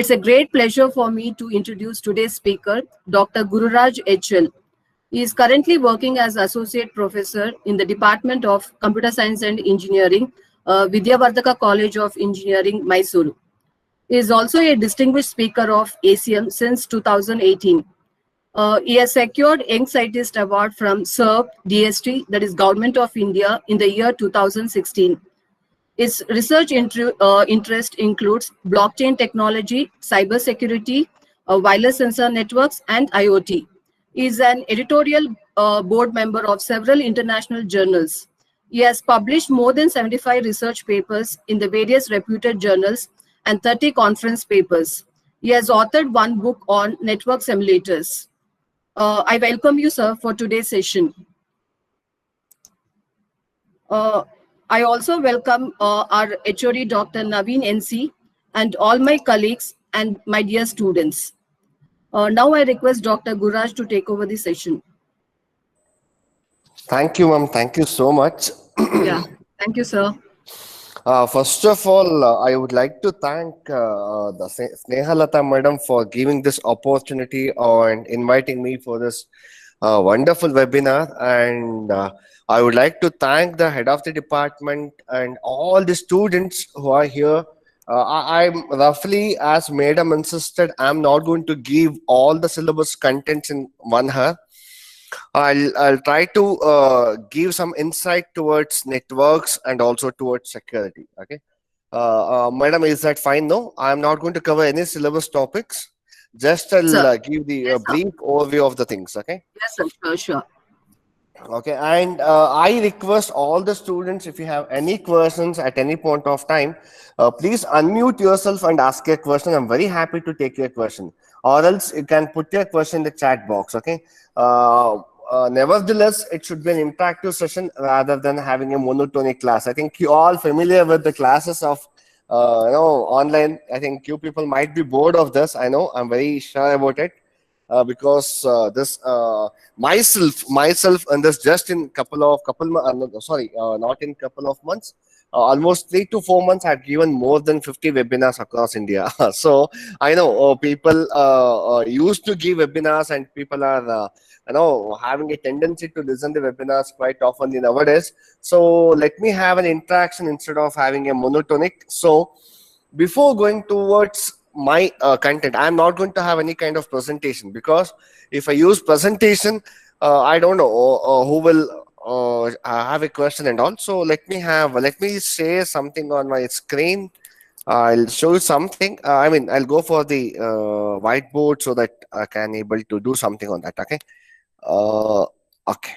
It's a great pleasure for me to introduce today's speaker, Dr. Gururaj HL. He is currently working as Associate Professor in the Department of Computer Science and Engineering, Vidyavardhaka College of Engineering, Mysuru. He is also a distinguished speaker of ACM since 2018. He has secured Young Scientist Award from SERB DST, that is Government of India, in the year 2016. His research interest includes blockchain technology, cybersecurity, wireless sensor networks, and IoT. He is an editorial board member of several international journals. He has published more than 75 research papers in the various reputed journals and 30 conference papers. He has authored one book on network simulators. I welcome you, sir, for today's session. I also welcome our HOD, Dr. Naveen NC, and all my colleagues and my dear students. Now I request Dr. Gururaj to take over the session. Thank you, ma'am. Thank you so much. Yeah, thank you, sir. First of all, I would like to thank the Snehalata madam for giving this opportunity and inviting me for this wonderful webinar. And I would like to thank the head of the department and all the students who are here. I'm roughly, as madam insisted, I'm not going to give all the syllabus contents in 1 hour. I'll try to give some insight towards networks and also towards security. Okay, madam, is that fine? No, I'm not going to cover any syllabus topics. Just I'll give the brief overview of the things. Okay. Yes, sir. Sure. Okay, and I request all the students, if you have any questions at any point of time, please unmute yourself and ask a question. I'm very happy to take your question, or else you can put your question in the chat box. Okay. Nevertheless, it should be an interactive session rather than having a monotonic class. I think you all familiar with the classes of online. I think you people might be bored of this. I know, I'm very sure about it. Because myself and this just in not in couple of months, almost 3 to 4 months had given more than 50 webinars across India. So I know people used to give webinars, and people are having a tendency to listen to webinars quite often nowadays. So let me have an interaction instead of having a monotonic. So before going towards my content, I'm not going to have any kind of presentation, because if I use presentation, I don't know who will have a question and all. So let me say something on my screen. I'll show you something. I'll go for the whiteboard so that I can able to do something on that. Okay. Okay.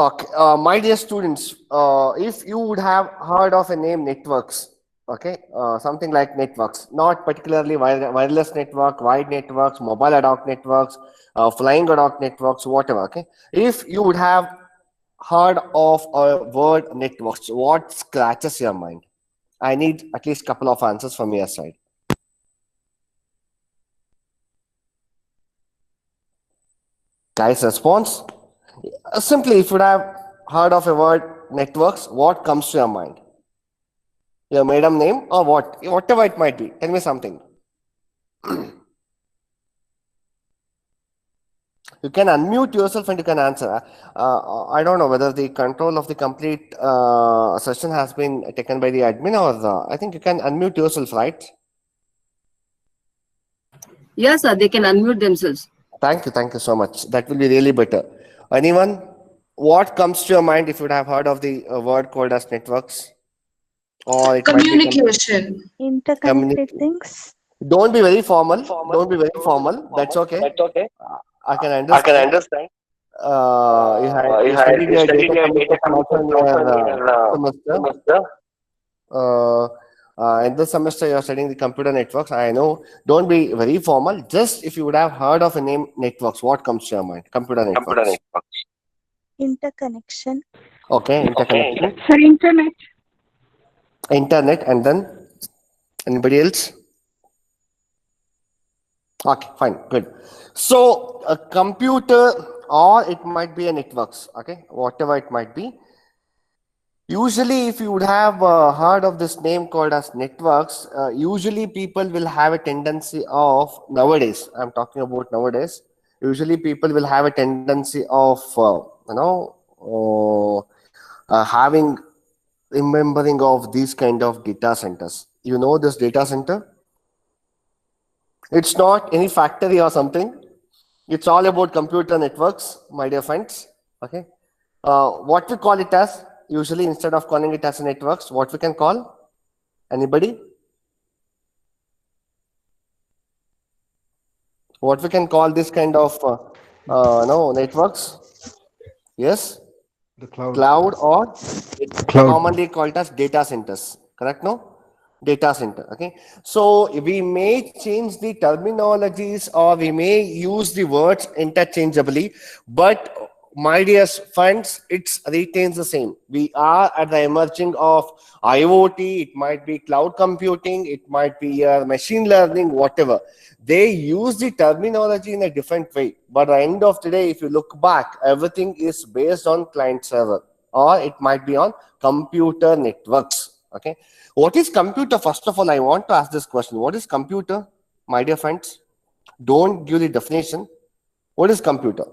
Okay, my dear students, if you would have heard of a name networks, okay, something like networks, not particularly wireless network, wide networks, mobile ad hoc networks, flying ad hoc networks, whatever, okay. If you would have heard of a word networks, what scratches your mind? I need at least a couple of answers from your side. Guys, response? Simply, if you have heard of a word networks, what comes to your mind? Your maiden name or what? Whatever it might be. Tell me something. You can unmute yourself and you can answer. I don't know whether the control of the complete session has been taken by the admin, or I think you can unmute yourself, right? Yes, sir. They can unmute themselves. Thank you so much. That will be really better. Anyone? What comes to your mind if you would have heard of the word called as networks? Or it communication. Interconnected things. Don't be very formal. Don't be very formal. That's okay. I can understand. You studied your data semester. In this semester, you're studying the computer networks. I know. Don't be very formal. Just if you would have heard of a name networks, what comes to your mind? Computer networks. Interconnection. Okay, interconnection. For internet. Internet, and then anybody else? Okay, fine, good. So a computer or it might be a networks. Okay, whatever it might be. Usually, if you would have heard of this name called as networks, usually people will have a tendency of nowadays. I'm talking about nowadays. Usually, people will have a tendency of having remembering of these kind of data centers. You know this data center? It's not any factory or something. It's all about computer networks, my dear friends. Okay. What we call it as, usually instead of calling it as networks, what we can call? Anybody? What we can call this kind of networks? Yes? The cloud. Cloud, or it's Cloud. commonly called as data centers. Correct? No? Data center. Okay. So we may change the terminologies or we may use the words interchangeably, but my dear friends, it retains the same. We are at the emerging of IoT. It might be cloud computing. It might be machine learning, whatever. They use the terminology in a different way. But at the end of the day, if you look back, everything is based on client server, or it might be on computer networks. Okay. What is computer? First of all, I want to ask this question. What is computer, my dear friends? Don't give the definition. What is computer?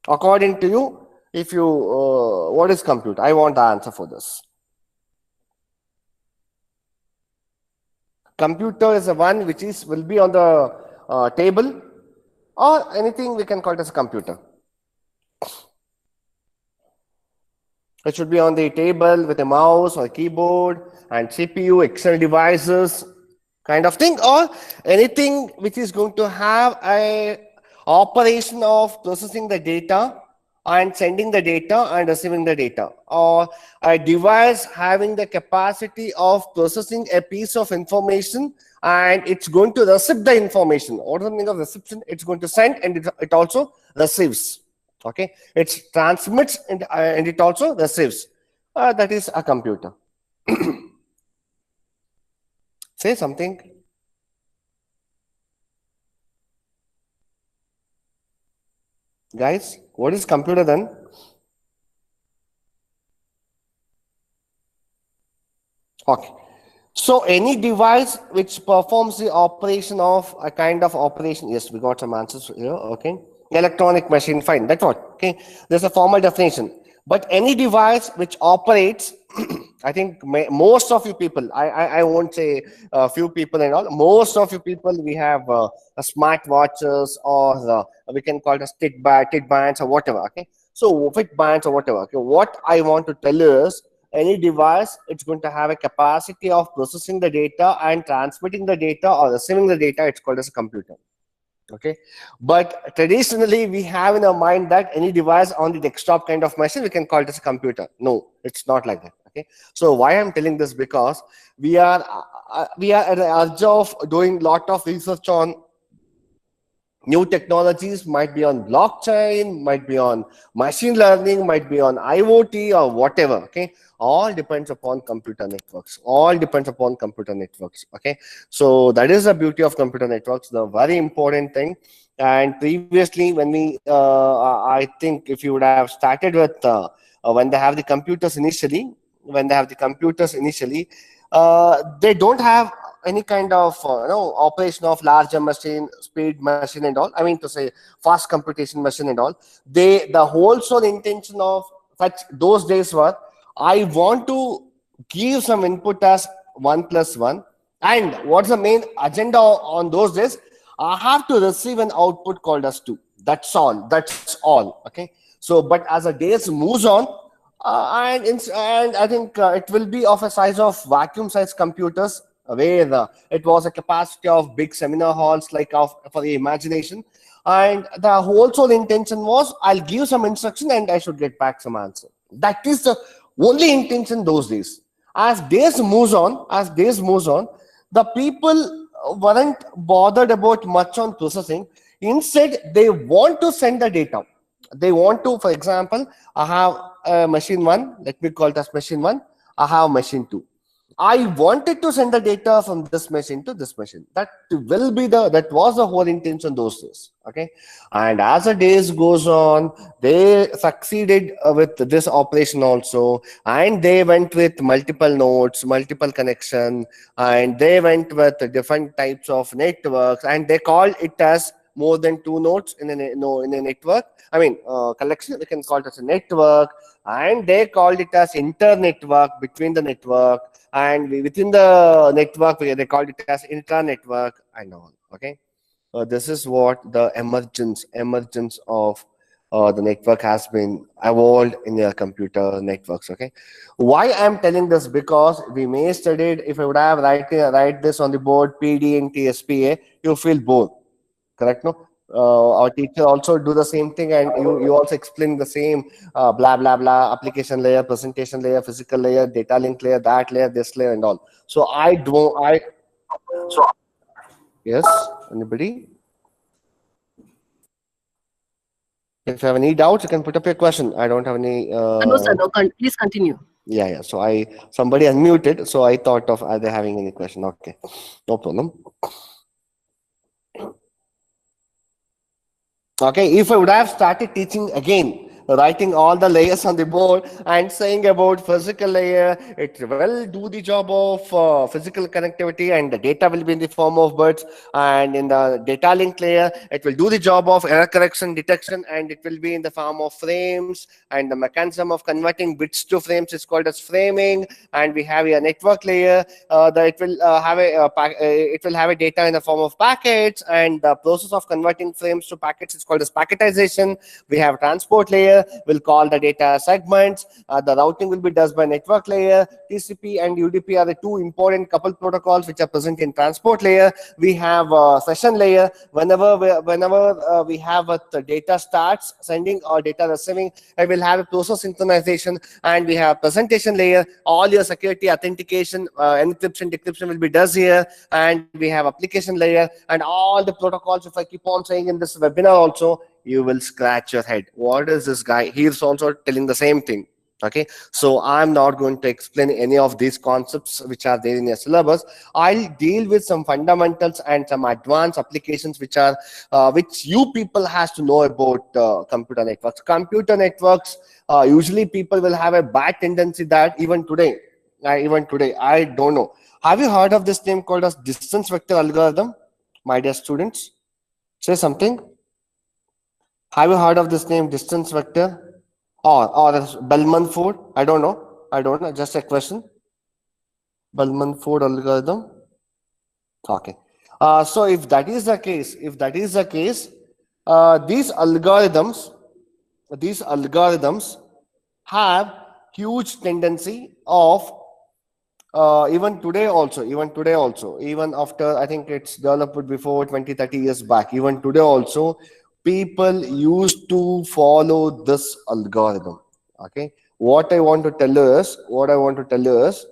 According to you, if you, what is computer? I want the answer for this. Computer is the one which will be on the table, or anything we can call it as a computer. It should be on the table with a mouse or a keyboard and CPU, external devices, kind of thing, or anything which is going to have a operation of processing the data and sending the data and receiving the data, or a device having the capacity of processing a piece of information and it's going to receive the information. What is the meaning of reception? It's going to send and it also receives. Okay, it transmits and it also receives. That is a computer. Say something. Guys, what is computer then? Okay. So any device which performs the operation of a kind of operation. Yes, we got some answers here. Okay. Electronic machine, fine. That's what. Okay. There's a formal definition. But any device which operates, I think most of you people, I won't say a few people and all, most of you people, we have smart watches, or we can call it a stick bands or whatever. Okay. So fit bands or whatever. Okay. What I want to tell you is, any device, it's going to have a capacity of processing the data and transmitting the data or receiving the data. It's called as a computer. Okay, but traditionally we have in our mind that any device on the desktop kind of machine, we can call it as a computer. No, it's not like that. Okay, so why I'm telling this, because we are at the edge of doing lot of research on new technologies, might be on blockchain, might be on machine learning, might be on IoT or whatever. Okay, all depends upon computer networks. All depends upon computer networks. Okay, so that is the beauty of computer networks, the very important thing. And previously, when we, I think if you would have started with when they have the computers initially, they don't have any kind of operation of larger machine, speed machine and all. I mean to say fast computation machine and all. The whole sole intention of such those days were, I want to give some input as 1 + 1, and what's the main agenda on those days? I have to receive an output called as 2. That's all. Okay. So, but as the days moves on, and I think it will be of a size of vacuum size computers, where it was a capacity of big seminar halls, like for the imagination. And the whole sole intention was, I'll give some instruction and I should get back some answer. That is the only intention those days. As days moves on, the people weren't bothered about much on processing. Instead, they want to send the data. They want to, for example, I have machine 1, let me call it as machine 1, I have machine 2. I wanted to send the data from this machine to this machine. That was the whole intention those days. Okay, and as the days goes on, they succeeded with this operation also, and they went with multiple nodes, multiple connection, and they went with different types of networks, and they called it as more than two nodes in a no in a network. I mean, collection. We can call it as a network, and they called it as inter-network between the network, and within the network they called it as intra-network and all. Okay, this is what the emergence of the network has been evolved in your computer networks. Okay, why I'm telling this? Because we may studied, if I would have write this on the board, PD and TSPA, you feel bored, correct? No, our teacher also do the same thing, and you also explain the same, blah blah blah, application layer, presentation layer, physical layer, data link layer, that layer, this layer and all. So I don't I so yes, anybody, if you have any doubts you can put up your question. I don't have any No, sir, no, please continue. yeah, so somebody unmuted, so I thought of, are they having any question? Okay, no problem. Okay, if I would have started teaching again, writing all the layers on the board and saying about physical layer, it will do the job of physical connectivity, and the data will be in the form of bits, and in the data link layer it will do the job of error correction detection, and it will be in the form of frames, and the mechanism of converting bits to frames is called as framing. And we have a network layer that it will it will have a data in the form of packets, and the process of converting frames to packets is called as packetization. We have transport layer, we'll call the data segments. The routing will be done by network layer. TCP and UDP are the two important couple protocols which are present in transport layer. We have session layer. Whenever we have the data starts sending or data receiving, I will have a process synchronization. And we have presentation layer. All your security authentication, encryption, decryption will be done here. And we have application layer, and all the protocols. If I keep on saying in this webinar also, you will scratch your head. What is this guy? He's also telling the same thing. Okay, so I'm not going to explain any of these concepts which are there in your syllabus. I'll deal with some fundamentals and some advanced applications which are which you people has to know about computer networks. Computer networks, usually people will have a bad tendency that even today, I don't know. Have you heard of this name called as distance vector algorithm, my dear students? Say something. Have you heard of this name, distance vector, or Bellman-Ford? I don't know. Just a question. Bellman-Ford algorithm. Okay. So if that is the case, these algorithms have huge tendency of even today also, even after, I think it's developed before 20-30 years back, even today also, people used to follow this algorithm. Okay, what I want to tell you is,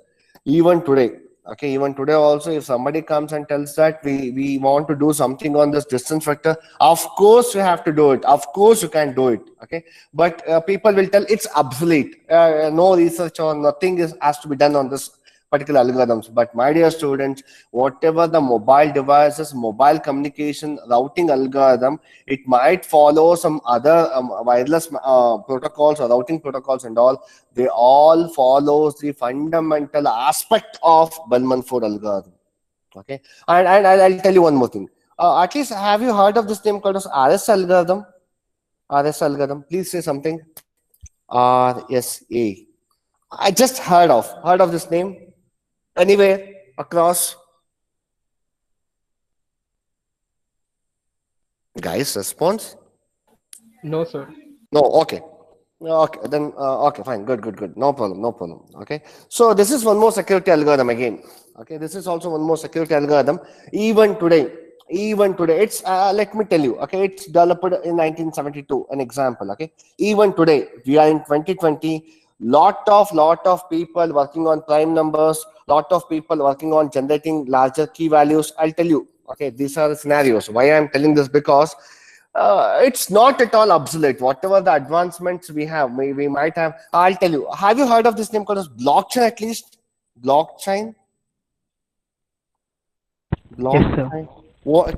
even today, okay, even today also, if somebody comes and tells that we want to do something on this distance vector, of course you have to do it, of course you can do it. Okay, but people will tell it's obsolete, no research or nothing has to be done on this particular algorithms. But my dear students, whatever the mobile devices, mobile communication routing algorithm, it might follow some other wireless protocols or routing protocols and all. They all follow the fundamental aspect of Bellman-Ford algorithm. Okay, and I'll tell you one more thing. At least have you heard of this name called as RS algorithm? RS algorithm. Please say something. RSA. I just heard of this name. Anywhere across? Guys, response? No, sir. No, okay. Okay, then okay, fine, good. No problem. Okay, so this is one more security algorithm again. Okay, this is also one more security algorithm. Even today, it's let me tell you. Okay, it's developed in 1972. An example. Okay, even today, we are in 2020. Lot of people working on prime numbers. Lot of people working on generating larger key values. I'll tell you. Okay, these are the scenarios. Why I'm telling this? Because it's not at all obsolete. Whatever the advancements we have, we might have. I'll tell you. Have you heard of this name called as blockchain at least? Blockchain? Yes, sir.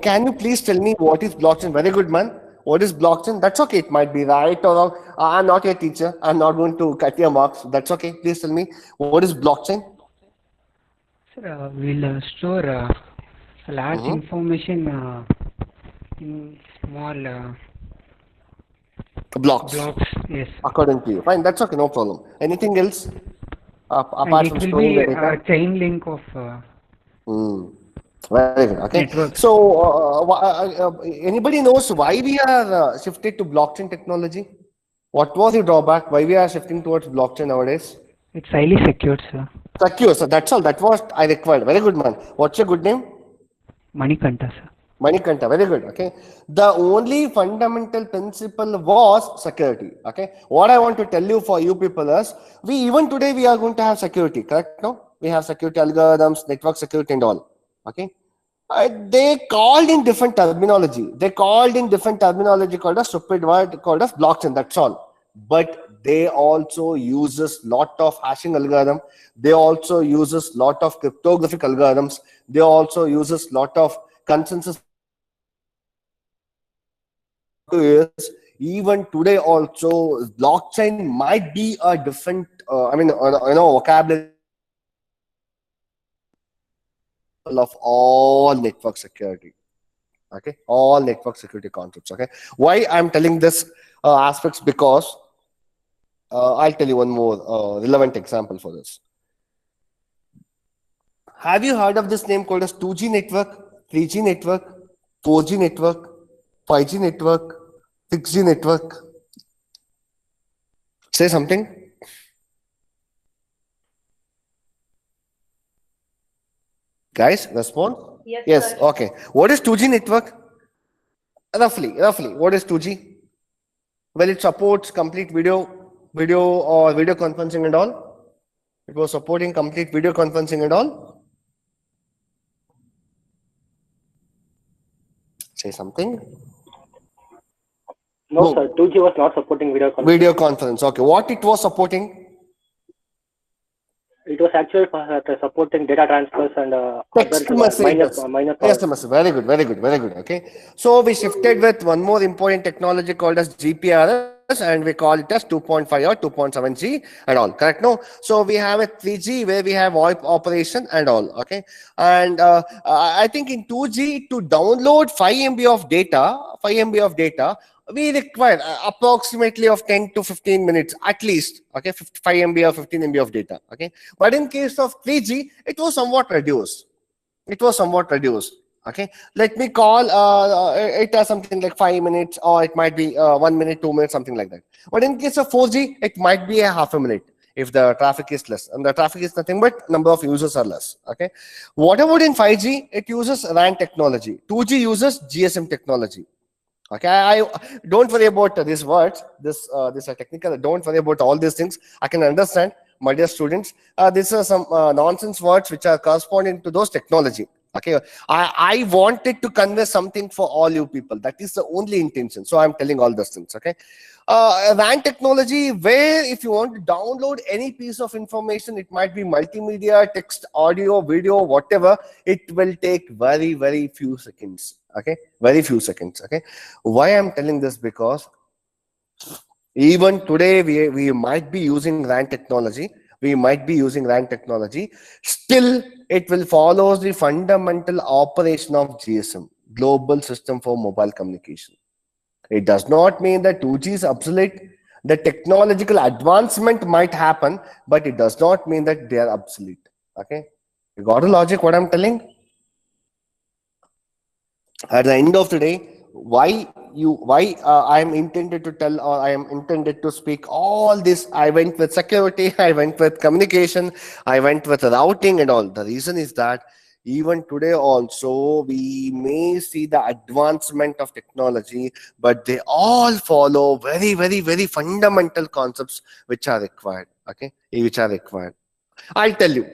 Can you please tell me what is blockchain? Very good, man. What is blockchain? That's okay. It might be right or wrong. I'm not your teacher. I'm not going to cut your marks. That's okay. Please tell me what is blockchain? Sir, we'll store large Mhm. information in small Blocks, blocks. Yes, sir. according to you. Fine. That's okay. No problem. Anything else And apart it from will storing be the a data? chain link of Hmm. Very good. Okay. networks. So, anybody knows why we are shifted to blockchain technology? What was the drawback? Why we are shifting towards blockchain nowadays? It's highly secured, sir. Secure. So that's all. That was I required. Very good, man. What's your good name? Manikanta, sir. Manikanta. Very good. Okay. The only fundamental principle was security. Okay. What I want to tell you for you people is, even today we are going to have security. Correct? No. We have security algorithms, network security, and all. Okay. They called in different terminology. They called in different terminology called a stupid word called as blockchain. That's all. But they also uses lot of hashing algorithm. They also uses lot of cryptographic algorithms. They also uses lot of consensus. Is even today also blockchain might be a different. Vocabulary of all network security. Okay, all network security concepts. Okay, why I'm telling this aspects? Because I'll tell you one more relevant example for this. Have you heard of this name called as 2G network, 3G network, 4G network, 5G network, 6G network? Say something. Guys, respond. Yes. Sir. Okay. What is 2G network? Roughly. What is 2G? Well, it supports complete video or video conferencing and all. It was supporting complete video conferencing and all. Say something. No, sir. 2G was not supporting video conferencing. Video conference. Okay. What it was supporting? It was actually supporting data transfers and Text other messages. minor Yes, very good. Okay. So we shifted with one more important technology called as GPRS, and we call it as 2.5 or 2.7G and all. Correct? No. So we have a 3G where we have VoIP operation and all. Okay. And I think in 2G to download 5 MB of data, we require approximately of 10 to 15 minutes at least. Okay, 5 MB or 15 MB of data. Okay, but in case of 3G, it was somewhat reduced. Okay, let me call it as something like 5 minutes, or it might be 1 minute, 2 minutes, something like that. But in case of 4G, it might be a half a minute if the traffic is less, and the traffic is nothing but number of users are less. Okay, what about in 5G? It uses RAN technology. 2G uses GSM technology. Okay, I don't worry about these words. This are technical. Don't worry about all these things. I can understand, my dear students. These are some nonsense words which are corresponding to those technology. Okay, I wanted to convey something for all you people. That is the only intention. So I'm telling all those things. Okay, RAN technology, where if you want to download any piece of information, it might be multimedia, text, audio, video, whatever. It will take very few seconds. Okay, very few seconds. Okay, why I'm telling this? Because even today we might be using RAN technology. Still, it will follow the fundamental operation of GSM, Global System for Mobile Communication. It does not mean that 2G is obsolete. The technological advancement might happen, but it does not mean that they are obsolete. Okay, you got the logic what I'm telling? At the end of the day, why I am intended to tell, or I am intended to speak all this. I went with security, I went with communication, I went with routing and all. The reason is that even today also we may see the advancement of technology, but they all follow very fundamental concepts which are required. Okay, which are required. I'll tell you.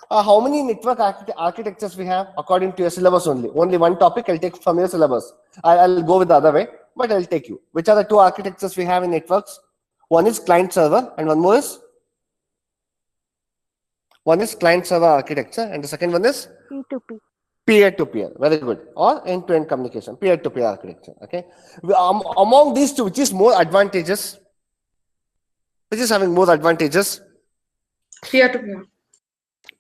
How many network architectures we have according to your syllabus only? Only one topic I'll take from your syllabus. I'll go with the other way, but I'll take you. Which are the two architectures we have in networks? One is client server and one more is One is client-server architecture, and the second one is P2P. peer-to-peer. Very good. Or end-to-end communication, peer-to-peer architecture. Okay. Among these two, which is more advantageous? Which is having more advantages? Peer-to-peer.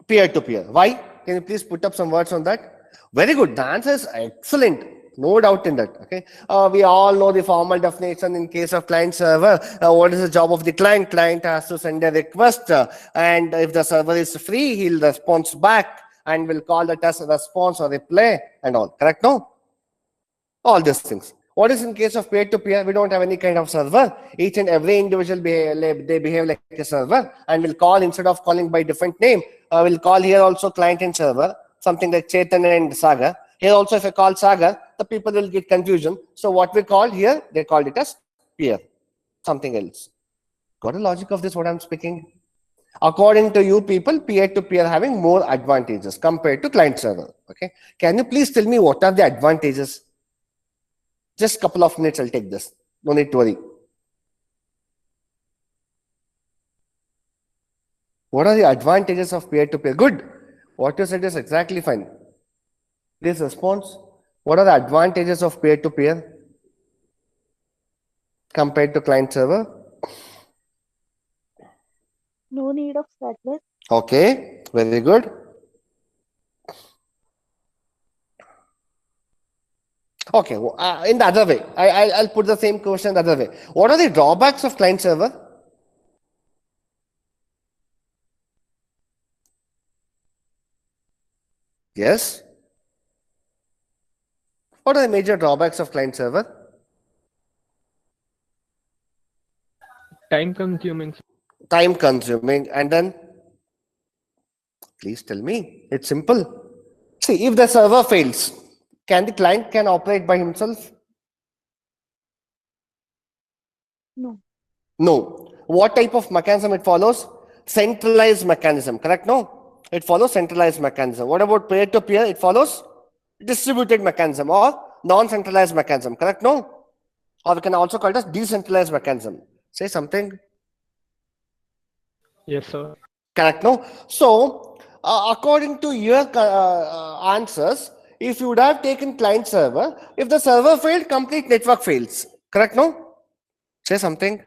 Peer-to-peer. Why? Can you please put up some words on that? Very good. The answer is excellent. No doubt in that. Okay. We all know the formal definition in case of client server. What is the job of the client? Client has to send a request, and if the server is free, he'll respond back and will call that as a response or reply and all. Correct? No? All these things. What is in case of peer-to-peer? We don't have any kind of server. Each and every individual they behave like a server and will call instead of calling by different name. We'll call here also client and server, something like Chetan and Sagar. Here also, if I call Sagar, the people will get confusion. So what we call here, they called it as peer, something else. Got a logic of this, what I'm speaking? According to you people, peer-to-peer having more advantages compared to client server. Okay. Can you please tell me what are the advantages? Just a couple of minutes, I'll take this. No need to worry. What are the advantages of peer-to-peer? Good. What you said is exactly fine. This response. What are the advantages of peer-to-peer compared to client server? No need of server. Okay, very good. Okay, in the other way, I'll put the same question the other way. What are the drawbacks of client server? Yes. What are the major drawbacks of client server? Time consuming. Time consuming, and then please tell me. It's simple. See, if the server fails, can the client operate by himself? No. No. What type of mechanism it follows? Centralized mechanism, correct? No. It follows centralized mechanism. What about peer-to-peer? It follows distributed mechanism or non-centralized mechanism, correct? No. Or we can also call it as decentralized mechanism. Say something. Yes, sir. Correct, no? So, according to your answers, if you would have taken client server, if the server failed, complete network fails. Correct, no? Say something.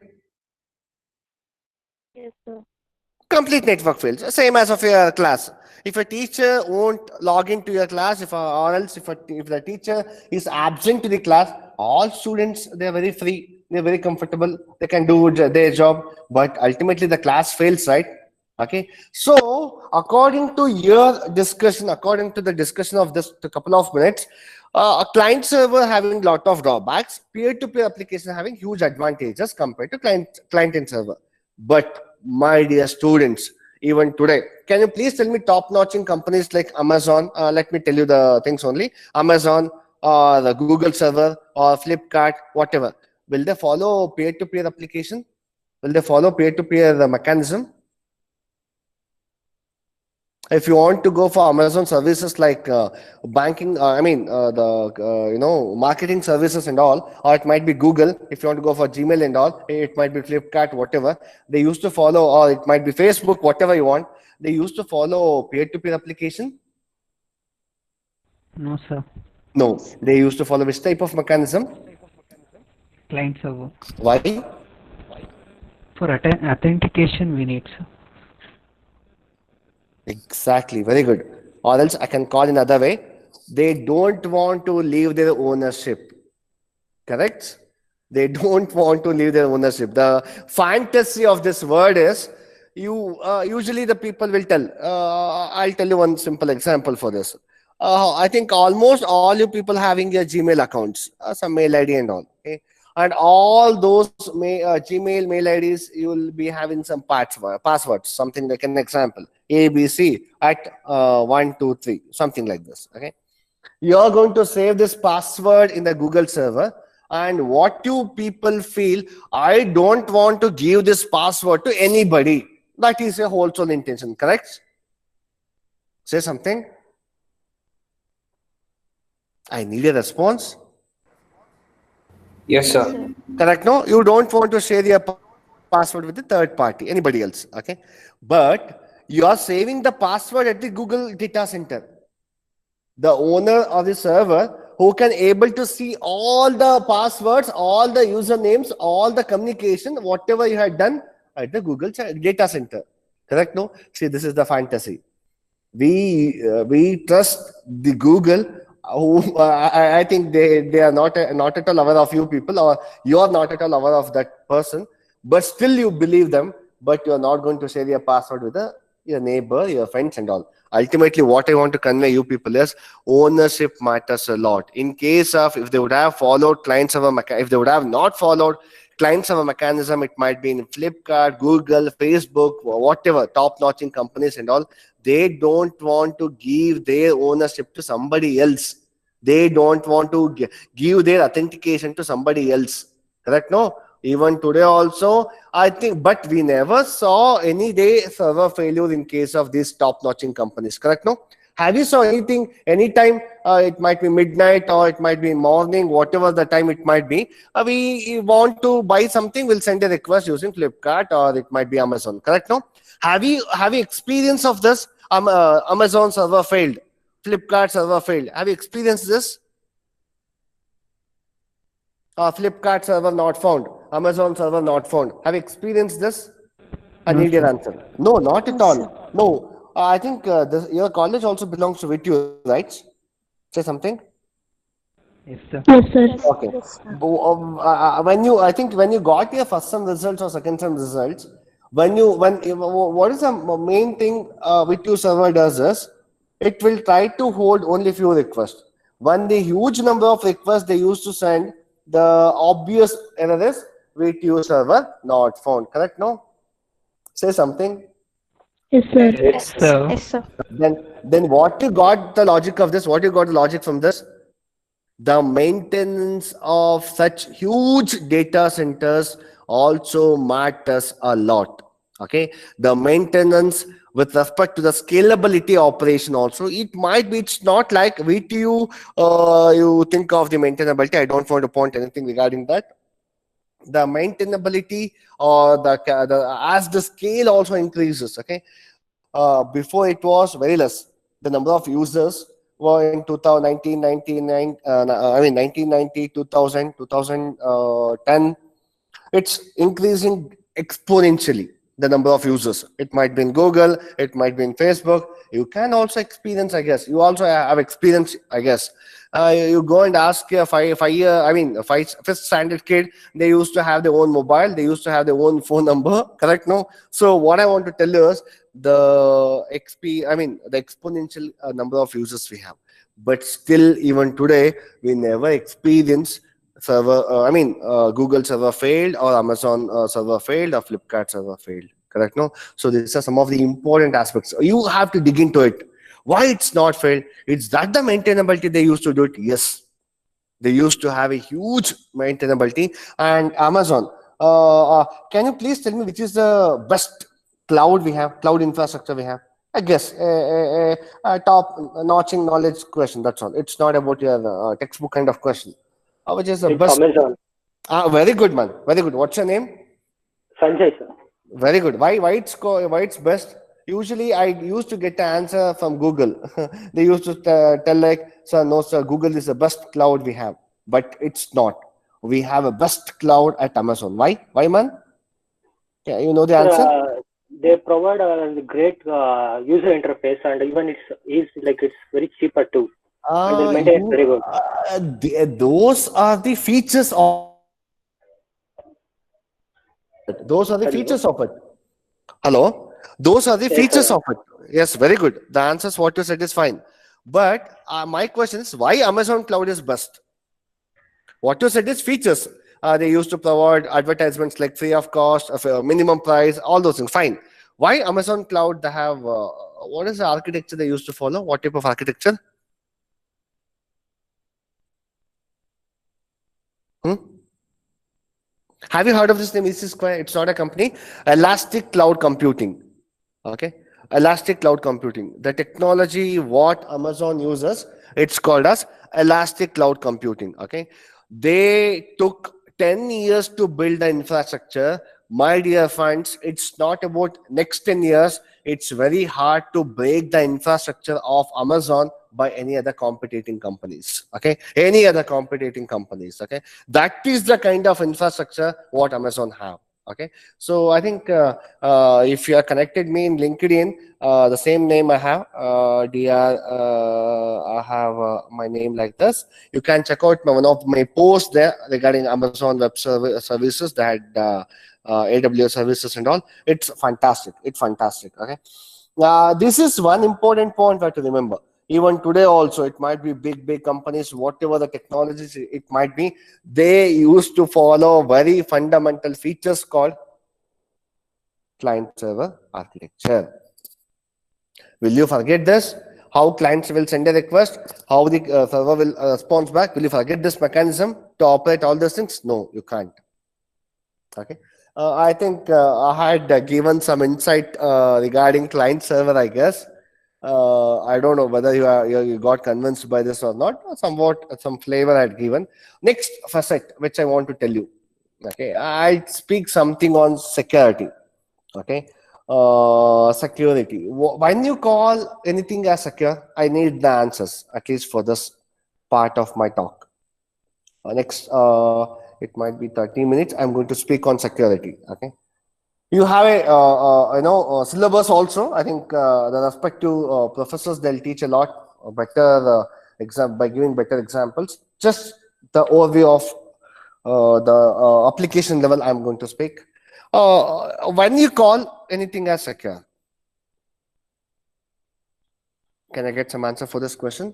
Yes, sir. Complete network fails. Same as of your class. If a teacher won't log into your class, or else if the teacher is absent to the class, all students, they're very free, they're very comfortable, they can do their job, but ultimately the class fails, right? Okay. So according to your discussion, according to the discussion of this a couple of minutes, a client server having lot of drawbacks, peer-to-peer application having huge advantages compared to client and server. But my dear students, even today, can you please tell me top-notching companies like Amazon? Let me tell you the things only. Amazon or the Google server or Flipkart, whatever. Will they follow peer-to-peer application? Will they follow peer-to-peer mechanism? If you want to go for Amazon services like banking, marketing services and all, or it might be Google. If you want to go for Gmail and all, it might be Flipkart, whatever. They used to follow, or it might be Facebook, whatever you want. They used to follow peer-to-peer application. No, sir. No, they used to follow which type of mechanism? Client server. Why? For authentication, we need, sir. Exactly, very good. Or else I can call in another way. They don't want to leave their ownership. Correct? They don't want to leave their ownership. The fantasy of this word is, usually the people will tell. I'll tell you one simple example for this. I think almost all you people having your Gmail accounts, some mail ID and all. Okay? And all those Gmail mail IDs, you will be having some passwords, something like an example, ABC at 123, something like this. Okay, you're going to save this password in the Google server, and what you people feel, I don't want to give this password to anybody. That is your whole soul intention, correct? Say something. I need a response. Yes, sir. Correct, no? You don't want to share your password with the third party, anybody else, okay? But you are saving the password at the Google data center. The owner of the server who can able to see all the passwords, all the usernames, all the communication, whatever you had done at the Google data center. Correct? No? See, this is the fantasy. We trust the Google. Who I think they are not at all aware of you people, or you are not at all aware of that person, but still you believe them, but you are not going to share your password with your neighbor, your friends and all. Ultimately, what I want to convey you people is ownership matters a lot. In case of if they would have followed client server mechanism, if they would have not followed client server mechanism, it might be in Flipkart, Google, Facebook, whatever top-notching companies and all. They don't want to give their ownership to somebody else. They don't want to give their authentication to somebody else. Correct? No? Even today also, I think, but we never saw any day server failure in case of these top-notching companies. Correct? No? Have you saw anything, anytime, it might be midnight or it might be morning, whatever the time it might be, we want to buy something, we'll send a request using Flipkart or it might be Amazon. Correct? No? Have you experience of this? Amazon server failed, Flipkart server failed. Have you experienced this? Flipkart server not found, Amazon server not found. Have you experienced this? I No, need your sir. answer. No, not at No, all. sir. No. I think your college also belongs to VTU, right? Say something. Yes, sir. Yes, sir. Okay. Yes, sir. I think when you got your first sem results or second sem results, what is the main thing VTU server does is it will try to hold only few requests. When the huge number of requests they used to send, the obvious error is VTU server not found. Correct? No? Say something. Yes, sir. Yes, sir. Yes, sir. Then what you got the logic of this? What you got the logic from this? The maintenance of such huge data centers also matters a lot. Okay, the maintenance with respect to the scalability operation also, it might be, it's not like VTU, you think of the maintainability. I don't want to point anything regarding that. The maintainability or as the scale also increases. Okay, before it was very less. The number of users were in 1999, I mean 1990, 2000, 2010. It's increasing exponentially, the number of users. It might be in Google, it might be in Facebook. You can also experience, I guess. You also have experience, I guess. You go and ask a fifth standard kid, they used to have their own mobile, they used to have their own phone number, correct? No? So what I want to tell you is the exponential number of users we have. But still, even today, we never experience Google server failed or Amazon server failed or Flipkart server failed. Correct? No? So these are some of the important aspects. You have to dig into it. Why it's not failed? It's that the maintainability they used to do it. Yes. They used to have a huge maintainability. And Amazon, can you please tell me which is the best cloud we have, cloud infrastructure we have? I guess a top notching knowledge question. That's all. It's not about your textbook kind of question. Which is the It's best? Amazon. Very good, man. Very good. What's your name? Sanjay, sir. Very good. Why it's best? Usually, I used to get the answer from Google. They used to tell like, sir, no, sir, Google is the best cloud we have, but it's not. We have a best cloud at Amazon. Why? Why, man? Yeah, you know the answer. They provide a great user interface, and even it's very cheaper too. And they maintain it very good. Those are the features of it. Those are the features of it. Hello? Those are the Yes, features sir. of it. Yes, very good. The answers what you said is fine. But my question is, why Amazon Cloud is best? What you said is features. They used to provide advertisements like free of cost, minimum price, all those things. Fine. Why Amazon Cloud? They have what is the architecture they used to follow? What type of architecture? Have you heard of this name? EC Square. It's not a company. Elastic Cloud Computing. Okay. Elastic Cloud Computing. The technology what Amazon uses, it's called as Elastic Cloud Computing. Okay. They took 10 years to build the infrastructure, my dear friends, it's not about next 10 years. It's very hard to break the infrastructure of Amazon by any other competing companies. Okay, any other competing companies. Okay, that is the kind of infrastructure what Amazon have. Okay, so I think if you are connected me in LinkedIn, the same name I have, I have my name like this. You can check out one of my posts there regarding Amazon Web Services that AWS services and all. It's fantastic. It's fantastic. Okay, this is one important point to remember. Even today also, it might be big companies, whatever the technologies it might be, they used to follow very fundamental features called client-server architecture. Will you forget this? How clients will send a request, how the server will respond back. Will you forget this mechanism to operate all those things? No, you can't. Okay. I think I had given some insight regarding client-server, I guess. I don't know whether you got convinced by this or not. Somewhat some flavor I had given. Next facet, which I want to tell you. Okay, I speak something on security. Okay, security. When you call anything as secure, I need the answers, at least for this part of my talk. Next, it might be 30 minutes. I'm going to speak on security. Okay. You have a syllabus also. I think the respective professors, they'll teach a lot better by giving better examples. Just the overview of the application level I'm going to speak. When you call anything as secure, can I get some answer for this question?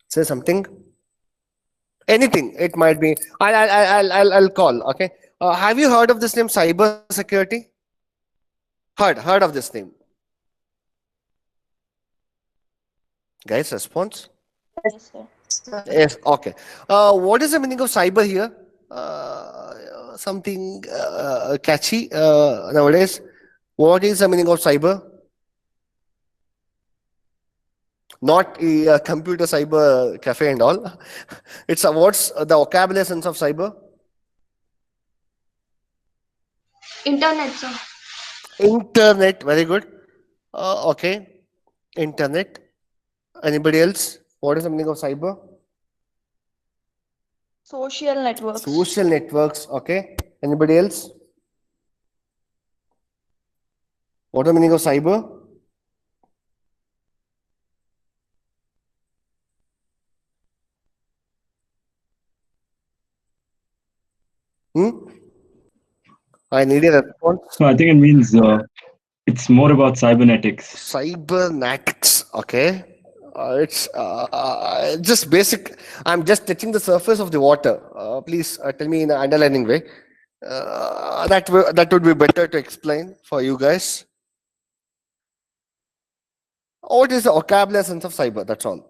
Say something. Anything, it might be. I'll call. Okay. Have you heard of this name, cyber security? Heard of this name? Guys, response? Yes, sir. Yes. Okay. What is the meaning of cyber here? Something catchy nowadays. What is the meaning of cyber? Not a computer cyber cafe and all. It's what's the vocabulary sense of cyber? Internet, sir. Internet. Very good. Okay. Internet. Anybody else? What is the meaning of cyber? Social networks. Social networks. Okay. Anybody else? What is the meaning of cyber? I need a response. So I think it means it's more about cybernetics. Cybernetics. Okay. It's just basic. I'm just touching the surface of the water. Please tell me in an underlining way. That would be better to explain for you guys. What is the vocabulary sense of cyber? That's all.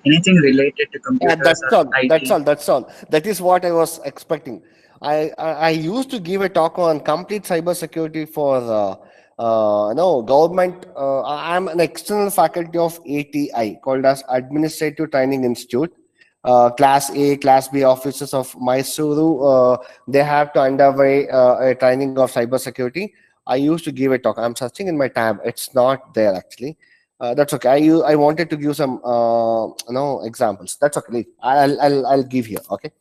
Anything related to computers. That's all. IT. That's all. That is what I was expecting. I used to give a talk on complete cybersecurity for government. I'm an external faculty of ATI, called as Administrative Training Institute. Class A, Class B officers of Mysuru, they have to undergo a training of cybersecurity. I used to give a talk. I'm searching in my tab. It's not there actually. That's okay. I wanted to give some examples. That's okay. I'll give here. Okay.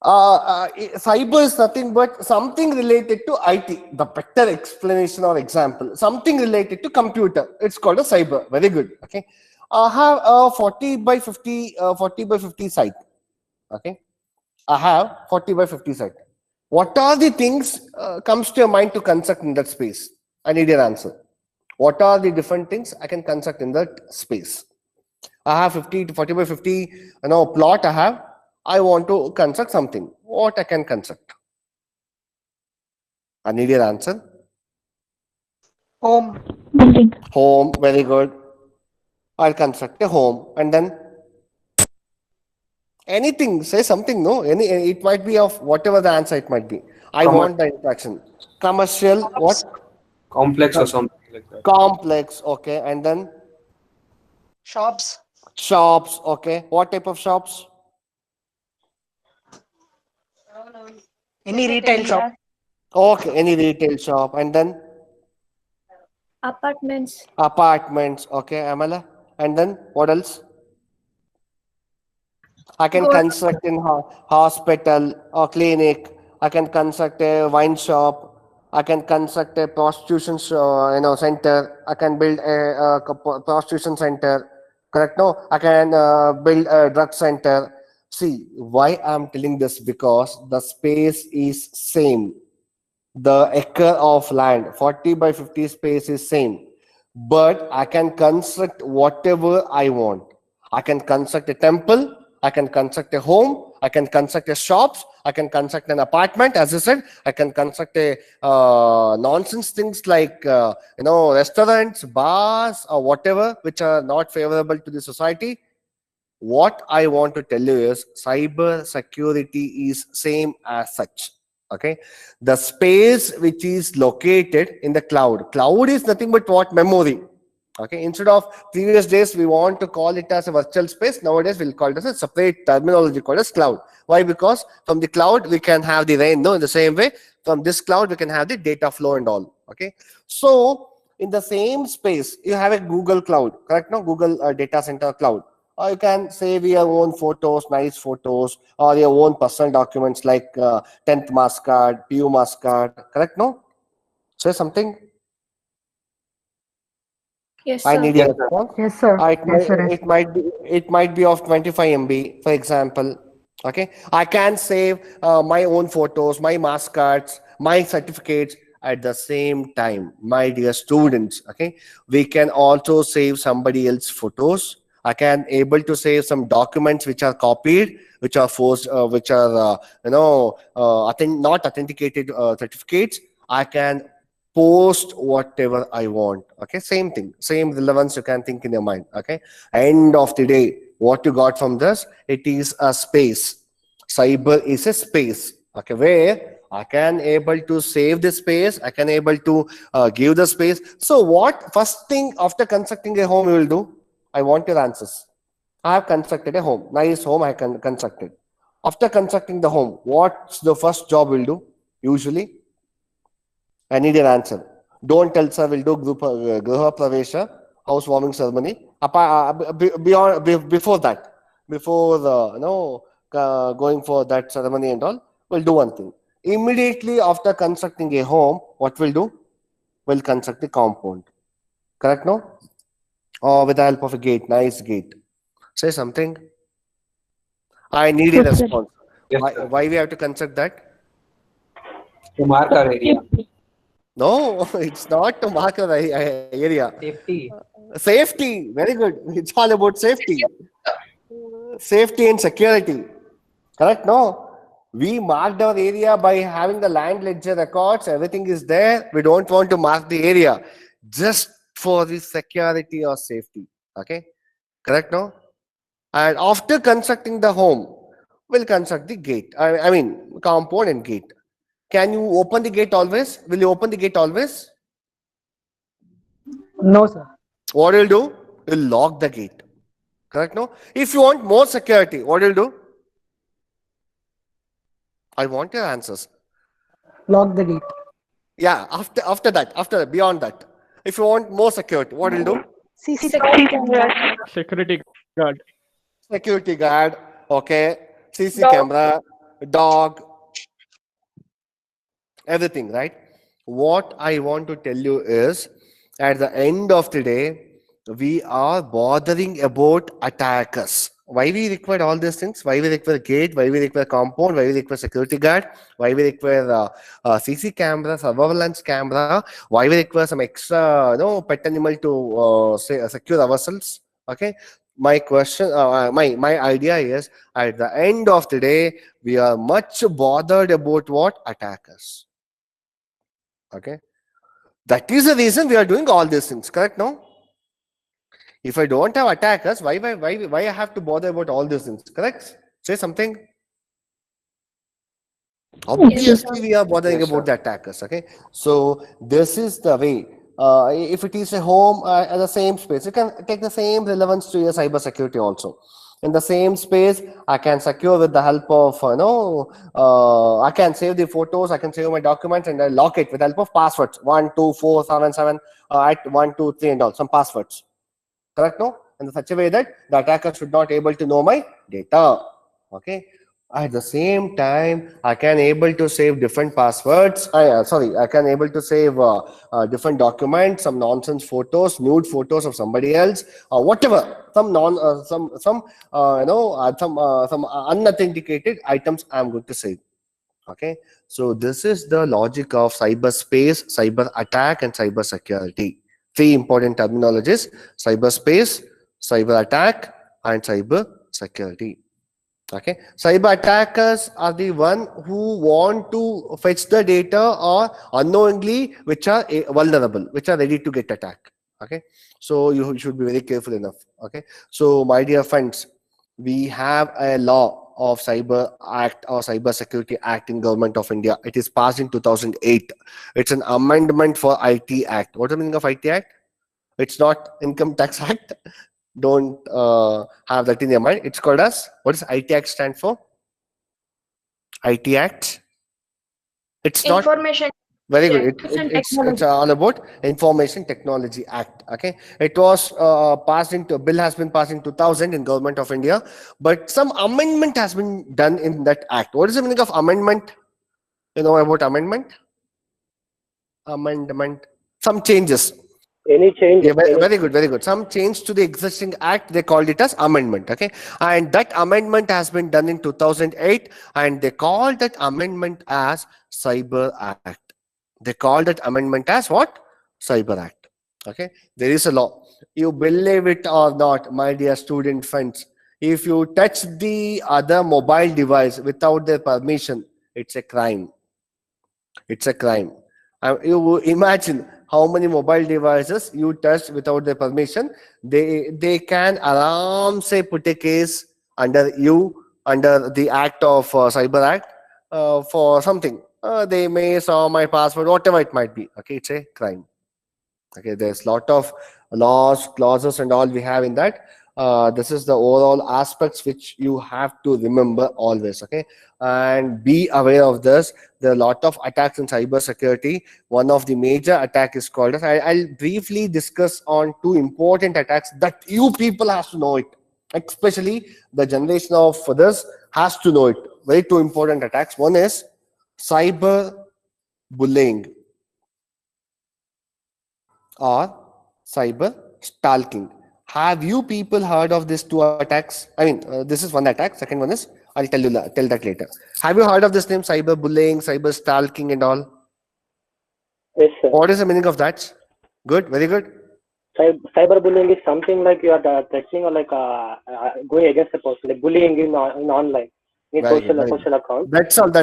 Cyber is nothing but something related to IT. The better explanation or example, something related to computer. It's called a cyber. Very good. Okay. I have a 40 by 50 site. Okay. I have 40 by 50 site. What are the things comes to your mind to construct in that space? I need your answer. What are the different things I can construct in that space? I have 50 to 40 by 50 plot I have. I want to construct something. What I can construct? I need your answer. Home. Building. Home. Very good. I'll construct a home and then anything. Say something. No. It might be of whatever the answer it might be. I want the interaction. Commercial. What? Complex or something like that. Complex. Okay. And then Shops. Shops, okay. What type of shops? Any retail shop. Okay, any retail shop. And then Apartments. apartments, okay, Amala. And then what else? I can construct in hospital or clinic. I can construct a wine shop. I can construct a prostitution center. I can build a prostitution center. Correct? No, I can build a drug center. See why I'm telling this, because the space is same. The acre of land 40 by 50 space is same, but I can construct whatever I want. I can construct a temple, I can construct a home, I can construct a shops, I can construct an apartment, as I said. I can construct a nonsense things like restaurants, bars, or whatever, which are not favorable to the society. What I want to tell you is cyber security is same as such. Okay, the space which is located in the cloud is nothing but what? Memory. Okay, instead of previous days we want to call it as a virtual space, nowadays we'll call it as a separate terminology called as cloud. Why? Because from the cloud we can have the rain. No, in the same way, from this cloud we can have the data flow and all. Okay, so in the same space you have a Google cloud, correct? No, Google data center cloud. Or you can save your own photos, nice photos, or your own personal documents like 10th mass card, PU mass card, correct? No? Say something. Yes, I sir. need your response. Yes, sir. It might be of 25 MB, for example. Okay, I can save my own photos, my mass cards, my certificates at the same time. My dear students, okay, we can also save somebody else's photos. I can able to save some documents which are copied, which are forced, which are not authenticated certificates. I can post whatever I want. Okay, same thing, same relevance you can think in your mind. Okay, end of the day, what you got from this? It is a space. Cyber is a space. Okay, where I can able to save the space. I can able to give the space. So what first thing after constructing a home you will do? I want your answers. I have constructed a home, nice home I can constructed. After constructing the home, what's the first job we'll do? Usually, I need an answer. Don't tell sir we'll do Griha Pravesha, housewarming ceremony. Before that, before going for that ceremony and all, we'll do one thing. Immediately after constructing a home, what we'll do? We'll construct the compound. Correct, no? Or with the help of a gate, nice gate. Say something. I need a Yes, sir. response. Yes, Why, sir. why we have to construct that? To mark our area. No, it's not to mark our area. Safety. Safety, very good. It's all about safety. Safety and security. Correct? No. We marked our area by having the land ledger records. Everything is there. We don't want to mark the area just for the security or safety. Okay? Correct? No? And after constructing the home, we'll construct the gate. I mean, compound and gate. Can you open the gate always? Will you open the gate always? No, sir. What you'll do? You'll lock the gate. Correct? No? If you want more security, what you'll do? I want your answers. Lock the gate. Yeah, after that, beyond that. If you want more security, what you'll do? Security camera. Security guard. Security guard, okay, CC camera, dog, everything, right? What I want to tell you is, at the end of the day, we are bothering about attackers. Why we require all these things? Why we require gate? Why we require compound? Why we require security guard? Why we require CC camera, surveillance camera? Why we require some extra, pet animal to secure ourselves? Okay. My question, my idea is, at the end of the day, we are much bothered about what? Attackers. Okay. That is the reason we are doing all these things. Correct? No? If I don't have attackers, why I have to bother about all these things? Correct? Say something. Obviously, we are bothering about the attackers. Okay, so this is the way if it is a home at the same space, you can take the same relevance to your cyber security also. In the same space, I can secure with the help of, I can save the photos, I can save my documents, and I lock it with the help of passwords, 12477 at 123 and all, some passwords. Correct? No? In such a way that the attacker should not able to know my data. Okay. At the same time, I can able to save different passwords. I can able to save different documents, some nonsense photos, nude photos of somebody else, or whatever, some some unauthenticated items I'm going to save. Okay, so this is the logic of cyberspace, cyber attack, and cyber security. Three important terminologies: cyberspace, cyber attack, and cyber security. Okay, cyber attackers are the one who want to fetch the data or unknowingly which are vulnerable, which are ready to get attacked. Okay, so you should be very careful enough. Okay, so my dear friends, we have a law of Cyber Act or Cyber Security Act in Government of India. It is passed in 2008. It's an amendment for IT Act. What is the meaning of IT Act? It's not Income Tax Act. Don't have that in your mind. It's called as, what does IT Act stand for? IT Act. It's not Information. very good. It's all about Information Technology Act. Okay, it was passed into, bill has been passed in 2000 in Government of India, but some amendment has been done in that act. What is the meaning of amendment? You know about amendment? Amendment. Some changes. Any change? Yeah, very good, very good. Some change to the existing act, they called it as amendment. Okay, and that amendment has been done in 2008, and they called that amendment as Cyber Act. They called that amendment as what? Cyber Act. Okay, there is a law. You believe it or not, my dear student friends, if you touch the other mobile device without their permission, it's a crime. It's a crime. You imagine how many mobile devices you touch without their permission. They can say put a case under you, under the act of Cyber Act, for something. They may saw my password, whatever it might be. Okay, it's a crime. Okay, there's lot of laws, clauses, and all we have in that. This is the overall aspects which you have to remember always. Okay, and be aware of this. There are a lot of attacks in cyber security. One of the major attack is called as, I'll briefly discuss on two important attacks that you people have to know it, especially the generation of this has to know it. Very two important attacks. One is cyber bullying or cyber stalking. Have you people heard of these two attacks? I mean, this is one attack. Second one is, I'll tell that later. Have you heard of this name, cyber bullying, cyber stalking, and all? Yes, sir. What is the meaning of that? Good, very good. Cyberbullying is something like you are threatening or like going against a person, like bullying in online, in social account. That's all.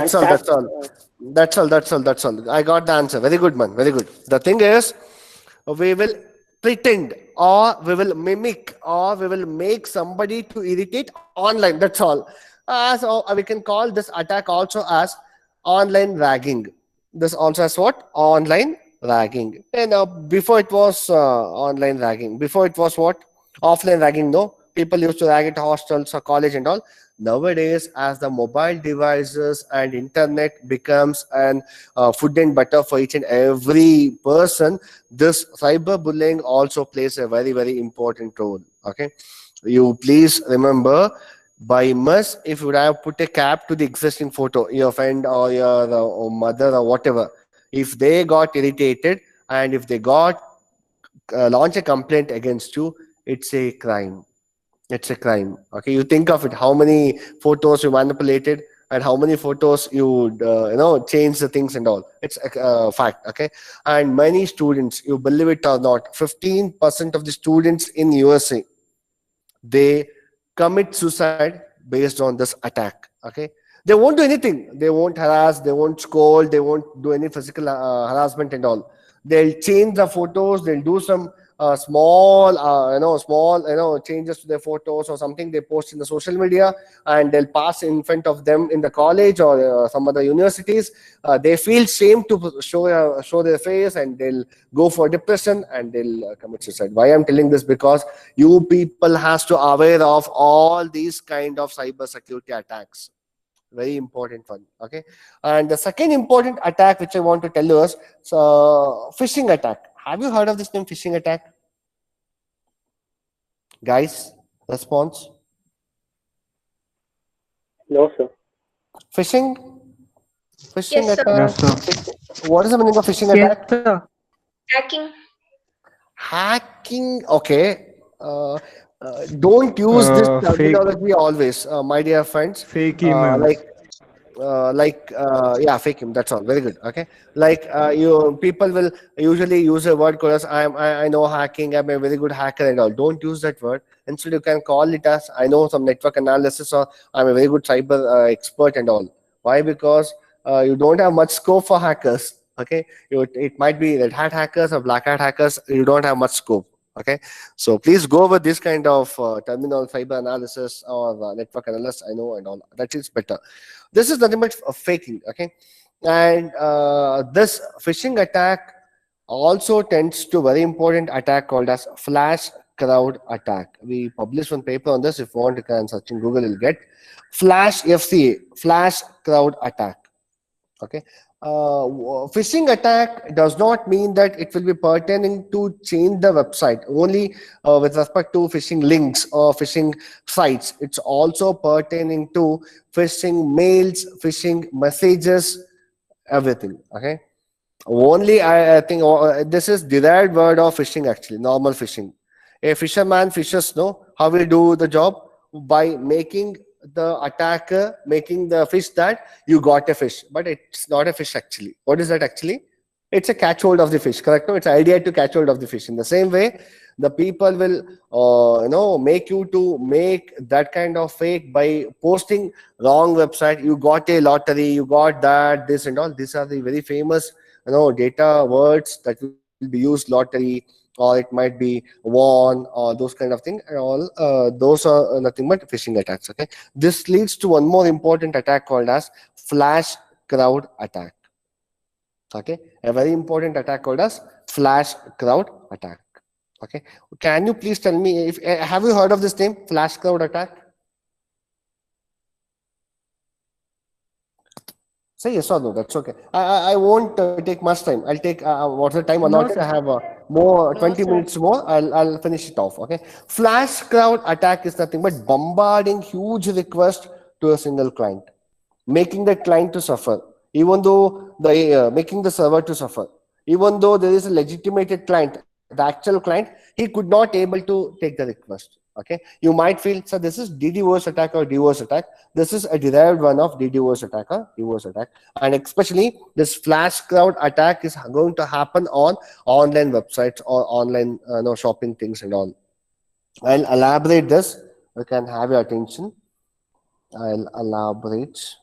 I got the answer. Very good, man. Very good. The thing is, we will pretend or we will mimic or we will make somebody to irritate online. That's all. So we can call this attack also as online ragging. This also as what? Online ragging. And before it was online ragging. Before it was what? Offline ragging. No, people used to rag at hostels or college and all. Nowadays, as the mobile devices and internet becomes an food and butter for each and every person, this cyberbullying also plays a very, very important role. Okay, you please remember, by must, if you would have put a cap to the existing photo, your friend or your mother or whatever, if they got irritated and if they got launch a complaint against you, it's a crime. It's a crime. Okay, you think of it, how many photos you manipulated and how many photos you change the things and all. It's a fact. Okay, and many students, you believe it or not, 15% of the students in USA, they commit suicide based on this attack. Okay, they won't do anything. They won't harass, they won't scold, they won't do any physical harassment and all. They'll change the photos, they'll do some small changes to their photos or something they post in the social media, and they'll pass in front of them in the college or some other universities. They feel shame to show their face, and they'll go for depression, and they'll commit suicide. Why I'm telling this? Because you people has to aware of all these kind of cyber security attacks. Very important one. Okay, and the second important attack which I want to tell you is phishing attack. Have you heard of this name, phishing attack? Guys, response? No, sir. Phishing Yes, sir. attack. Yes, sir. What is the meaning of phishing Yes, attack? sir. Hacking. Hacking. Okay. Don't use this Fake terminology always, my dear friends. fake emails. Yeah, fake him. That's all. Very good. Okay, you people will usually use a word called as I know hacking. I'm a very good hacker and all. Don't use that word. Instead, you can call it as I know some network analysis, or I'm a very good cyber expert and all. Why? Because you don't have much scope for hackers. Okay, it might be red hat hackers or black hat hackers. You don't have much scope. Okay, so please go with this kind of terminal, cyber analysis or network analysis. I know and all. That is better. This is nothing but faking. Okay, and this phishing attack also tends to very important attack called as flash crowd attack. We published one paper on this. If you want, you can search in Google. You'll get flash FCA, flash crowd attack. Okay. Phishing attack does not mean that it will be pertaining to change the website only with respect to phishing links or phishing sites. It's also pertaining to phishing mails, phishing messages, everything. Okay. Only I think this is derived word of phishing actually, normal phishing. A fisherman fishes, no? How will do the job? By making the attacker making the fish that you got a fish, but it's not a fish actually. What is that actually? It's a catch hold of the fish, correct? No, it's an idea to catch hold of the fish. In the same way, the people will make you to make that kind of fake by posting wrong website. You got a lottery, you got that, this and all. These are the very famous data words that will be used: lottery, or it might be won, or those kind of things, and all those are nothing but phishing attacks. Okay, this leads to one more important attack called as flash crowd attack. Okay, a very important attack called as flash crowd attack. Okay, can you please tell me if have you heard of this name, flash crowd attack? Say yes or no. That's okay. I won't take much time. I'll take what's the time allotted? I have more 20 minutes more. I'll finish it off. Okay. Flash crowd attack is nothing but bombarding huge request to a single client, making the client to suffer, even though the making the server to suffer, even though there is a legitimated client, the actual client, he could not able to take the request. Okay, you might feel, so this is DDoS attack or DOS attack. This is a derived one of DDoS attack or DOS attack, and especially this flash crowd attack is going to happen on online websites or online shopping things and all. I'll elaborate this. You can have your attention. I'll elaborate.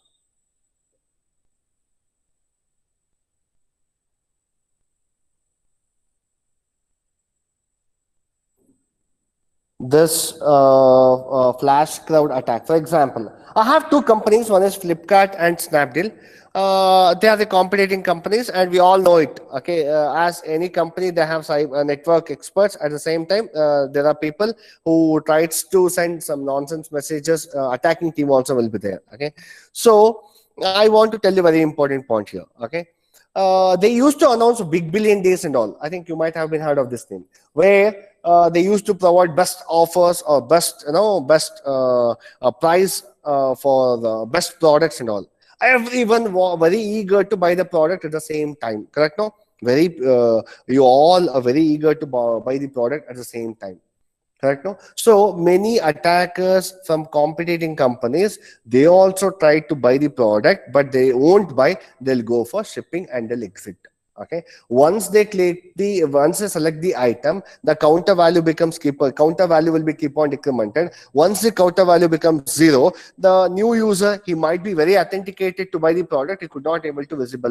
This flash crowd attack. For example, I have two companies. One is Flipkart and Snapdeal. They are the competing companies, and we all know it. Okay, as any company, they have network experts. At the same time, there are people who tries to send some nonsense messages. Attacking team also will be there. Okay, so I want to tell you a very important point here. Okay. They used to announce big billion days and all. I think you might have been heard of this name, where they used to provide best offers or best price for the best products and all. Everyone was very eager to buy the product at the same time. Correct? No, you all are very eager to buy the product at the same time. Correct? No? So many attackers from competing companies, they also try to buy the product, but they won't buy. They'll go for shipping and they'll exit. Okay. Once they select the item, the counter value becomes counter value will be keep on decremented. Once the counter value becomes 0, the new user, he might be very authenticated to buy the product. He could not able to visit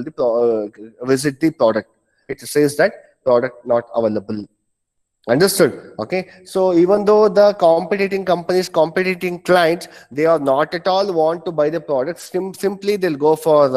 the product. It says that product not available. Understood. Okay. So even though the competing companies, competing clients, they are not at all want to buy the product. Simply they'll go for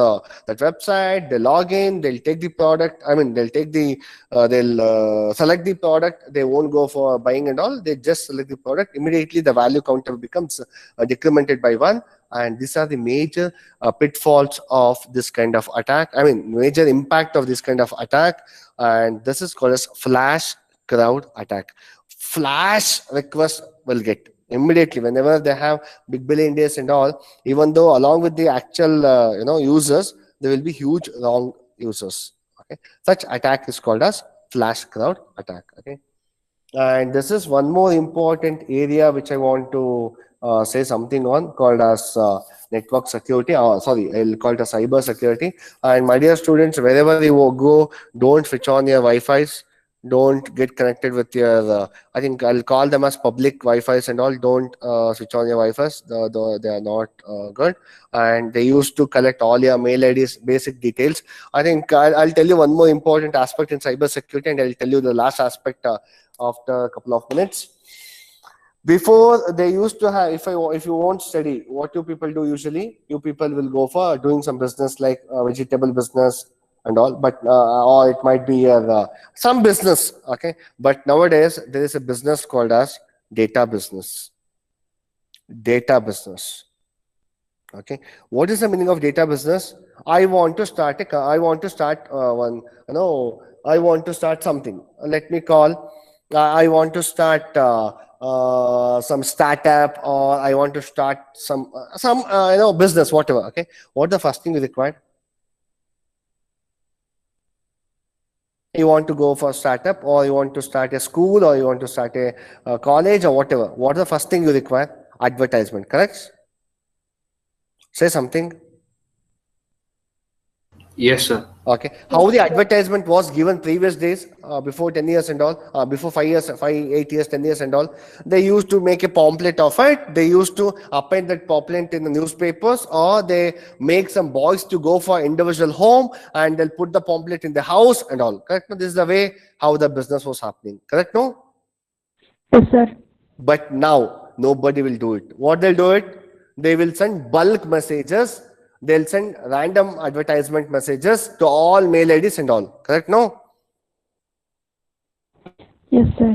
that website, they log in, they'll take the product. I mean, they'll take the, they'll select the product. They won't go for buying and all. They just select the product. Immediately the value counter becomes decremented by 1. And these are the major pitfalls of this kind of attack. I mean, major impact of this kind of attack. And this is called as flash crowd attack. Flash request will get immediately whenever they have big billion days and all. Even though along with the actual users, there will be huge wrong users. Okay, such attack is called as flash crowd attack. Okay, and this is one more important area which I want to say something on, called as network security. Sorry, I'll call it as cyber security. And my dear students, wherever you go, don't switch on your Wi-Fi's. Don't get connected with your, I think I'll call them as public Wi-Fi's and all. Don't switch on your Wi-Fi's. They are not good. And they used to collect all your mail IDs, basic details. I think I'll tell you one more important aspect in cyber security, and I'll tell you the last aspect after a couple of minutes. Before, they used to have, if you won't study, what do people do usually? You people will go for doing some business like vegetable business and all, but or it might be some business. Okay, but nowadays there is a business called as data business. Data business. Okay, what is the meaning of data business? I want to start I want to start something. Let me call. I want to start some startup, or I want to start some business, whatever. Okay, what the first thing you require? You want to go for a startup, or you want to start a school, or you want to start a college, or whatever. What is the first thing you require? Advertisement, correct? Say something. Yes, sir. Okay. How the advertisement was given previous days, before 10 years and all, before 5 years, 8 years, 10 years and all, they used to make a pamphlet of it. They used to append that pamphlet in the newspapers, or they make some boys to go for individual home and they'll put the pamphlet in the house and all. Correct? No? This is the way how the business was happening. Correct? No? Yes, sir. But now, nobody will do it. What they'll do it? They will send bulk messages. They'll send random advertisement messages to all mail IDs and all. Correct? No? Yes, sir.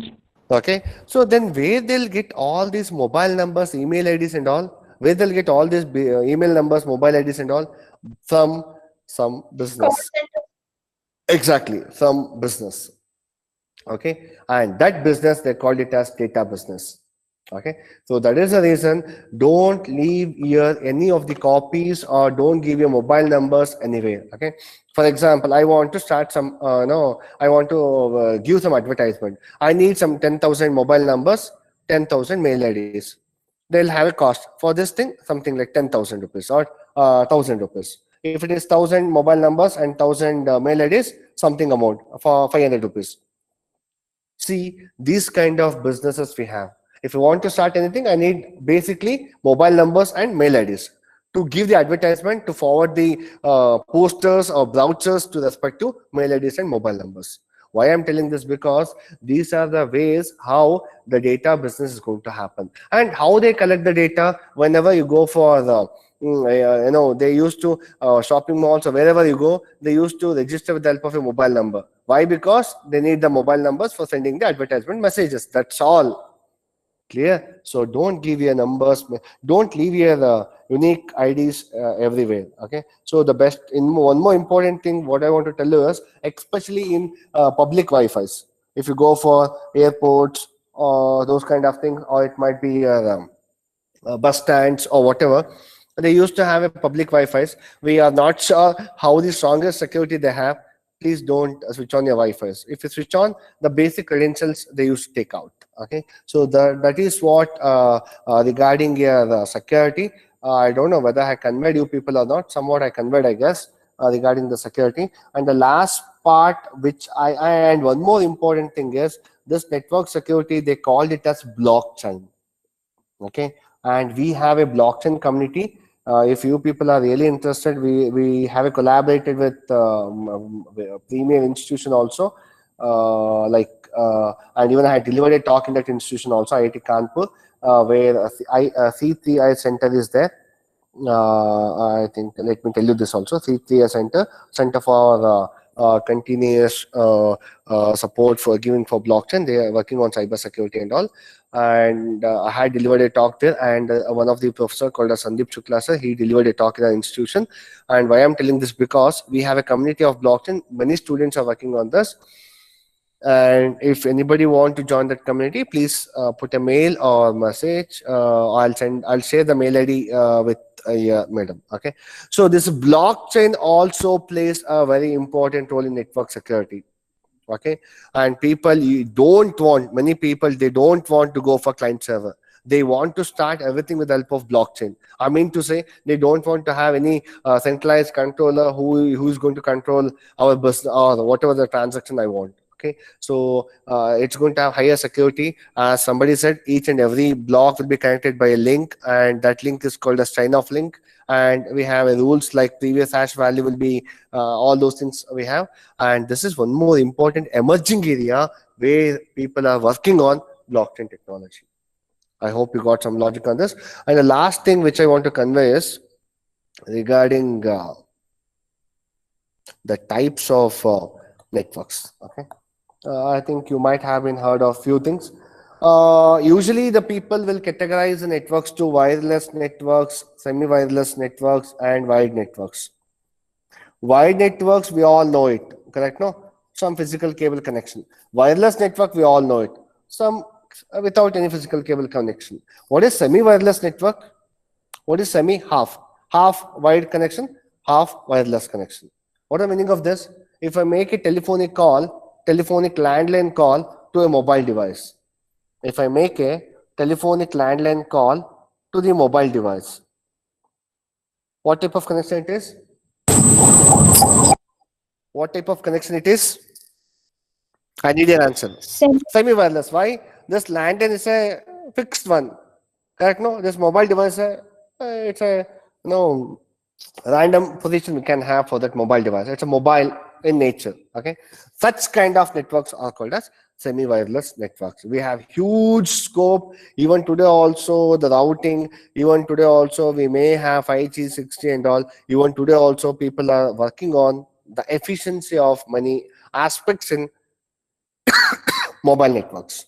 Okay. So then where they'll get all these mobile numbers, email IDs and all? Where they'll get all these email numbers, mobile IDs and all? From some business. Exactly. Some business. Okay. And that business, they called it as data business. Okay, so that is the reason. Don't leave here any of the copies, or don't give your mobile numbers anywhere. Okay, for example, I want to start some I want to give some advertisement. I need some 10,000 mobile numbers, 10,000 mail IDs. They'll have a cost for this thing, something like 10,000 rupees or 1,000 rupees. If it is 1,000 mobile numbers and 1,000 mail IDs, something amount for 500 rupees. See, these kind of businesses we have. If you want to start anything, I need basically mobile numbers and mail IDs to give the advertisement, to forward the posters or brochures to respect to mail IDs and mobile numbers. Why I'm telling this? Because these are the ways how the data business is going to happen, and how they collect the data. Whenever you go for the they used to shopping malls or wherever you go, they used to register with the help of a mobile number. Why? Because they need the mobile numbers for sending the advertisement messages. That's all. Clear? So don't give your numbers, don't leave your unique IDs everywhere. Okay, so the best, one more important thing what I want to tell you is, especially in public Wi-Fi's, if you go for airports or those kind of things, or it might be bus stands or whatever, they used to have a public Wi-Fi's. We are not sure how the strongest security they have. Please don't switch on your Wi-Fi's. If you switch on, the basic credentials they used to take out. Okay, so that is what regarding your security. I don't know whether I conveyed you people or not. Somewhat I conveyed, I guess, regarding the security. And the last part, which and one more important thing is this network security. They called it as blockchain. Okay, and we have a blockchain community. If you people are really interested, we have collaborated with premier institution also. and even I had delivered a talk in that institution also, IIT Kanpur, where C3I center is there. I think, let me tell you this also, C3I Center for continuous support for giving for blockchain. They are working on cyber security and all. And I had delivered a talk there, and one of the professor called as Sandeep Shukla sir, he delivered a talk in our institution. And why I'm telling this, because we have a community of blockchain. Many students are working on this. And if anybody want to join that community, please put a mail or message. I'll share the mail ID with madam. Okay. So this blockchain also plays a very important role in network security. Okay. And many people, they don't want to go for client server. They want to start everything with the help of blockchain. I mean to say, they don't want to have any centralized controller who's going to control our business or whatever the transaction I want. Okay, so it's going to have higher security. As somebody said, each and every block will be connected by a link, and that link is called a sign-off link. And we have rules like previous hash value will be all those things we have. And this is one more important emerging area where people are working on blockchain technology. I hope you got some logic on this. And the last thing which I want to convey is regarding the types of networks. Okay. I think you might have been heard of few things. Usually the people will categorize the networks to wireless networks, semi-wireless networks, and wired networks. Wired networks, we all know it, correct? No? Some physical cable connection. Wireless network, we all know it. Some without any physical cable connection. What is semi-wireless network? What is semi? Half. Half wired connection, half wireless connection. What is the meaning of this? If I make a telephonic landline call to a mobile device. If I make a telephonic landline call to the mobile device, what type of connection it is? What type of connection it is? I need an answer. Semi-wireless. Why? This landline is a fixed one. Correct? No? This mobile device, it's a random position we can have for that mobile device. It's a mobile in nature. Okay, such kind of networks are called as semi-wireless networks. We have huge scope. Even today also the routing, even today also we may have 5G, 6G and all. Even today also people are working on the efficiency of many aspects in mobile networks.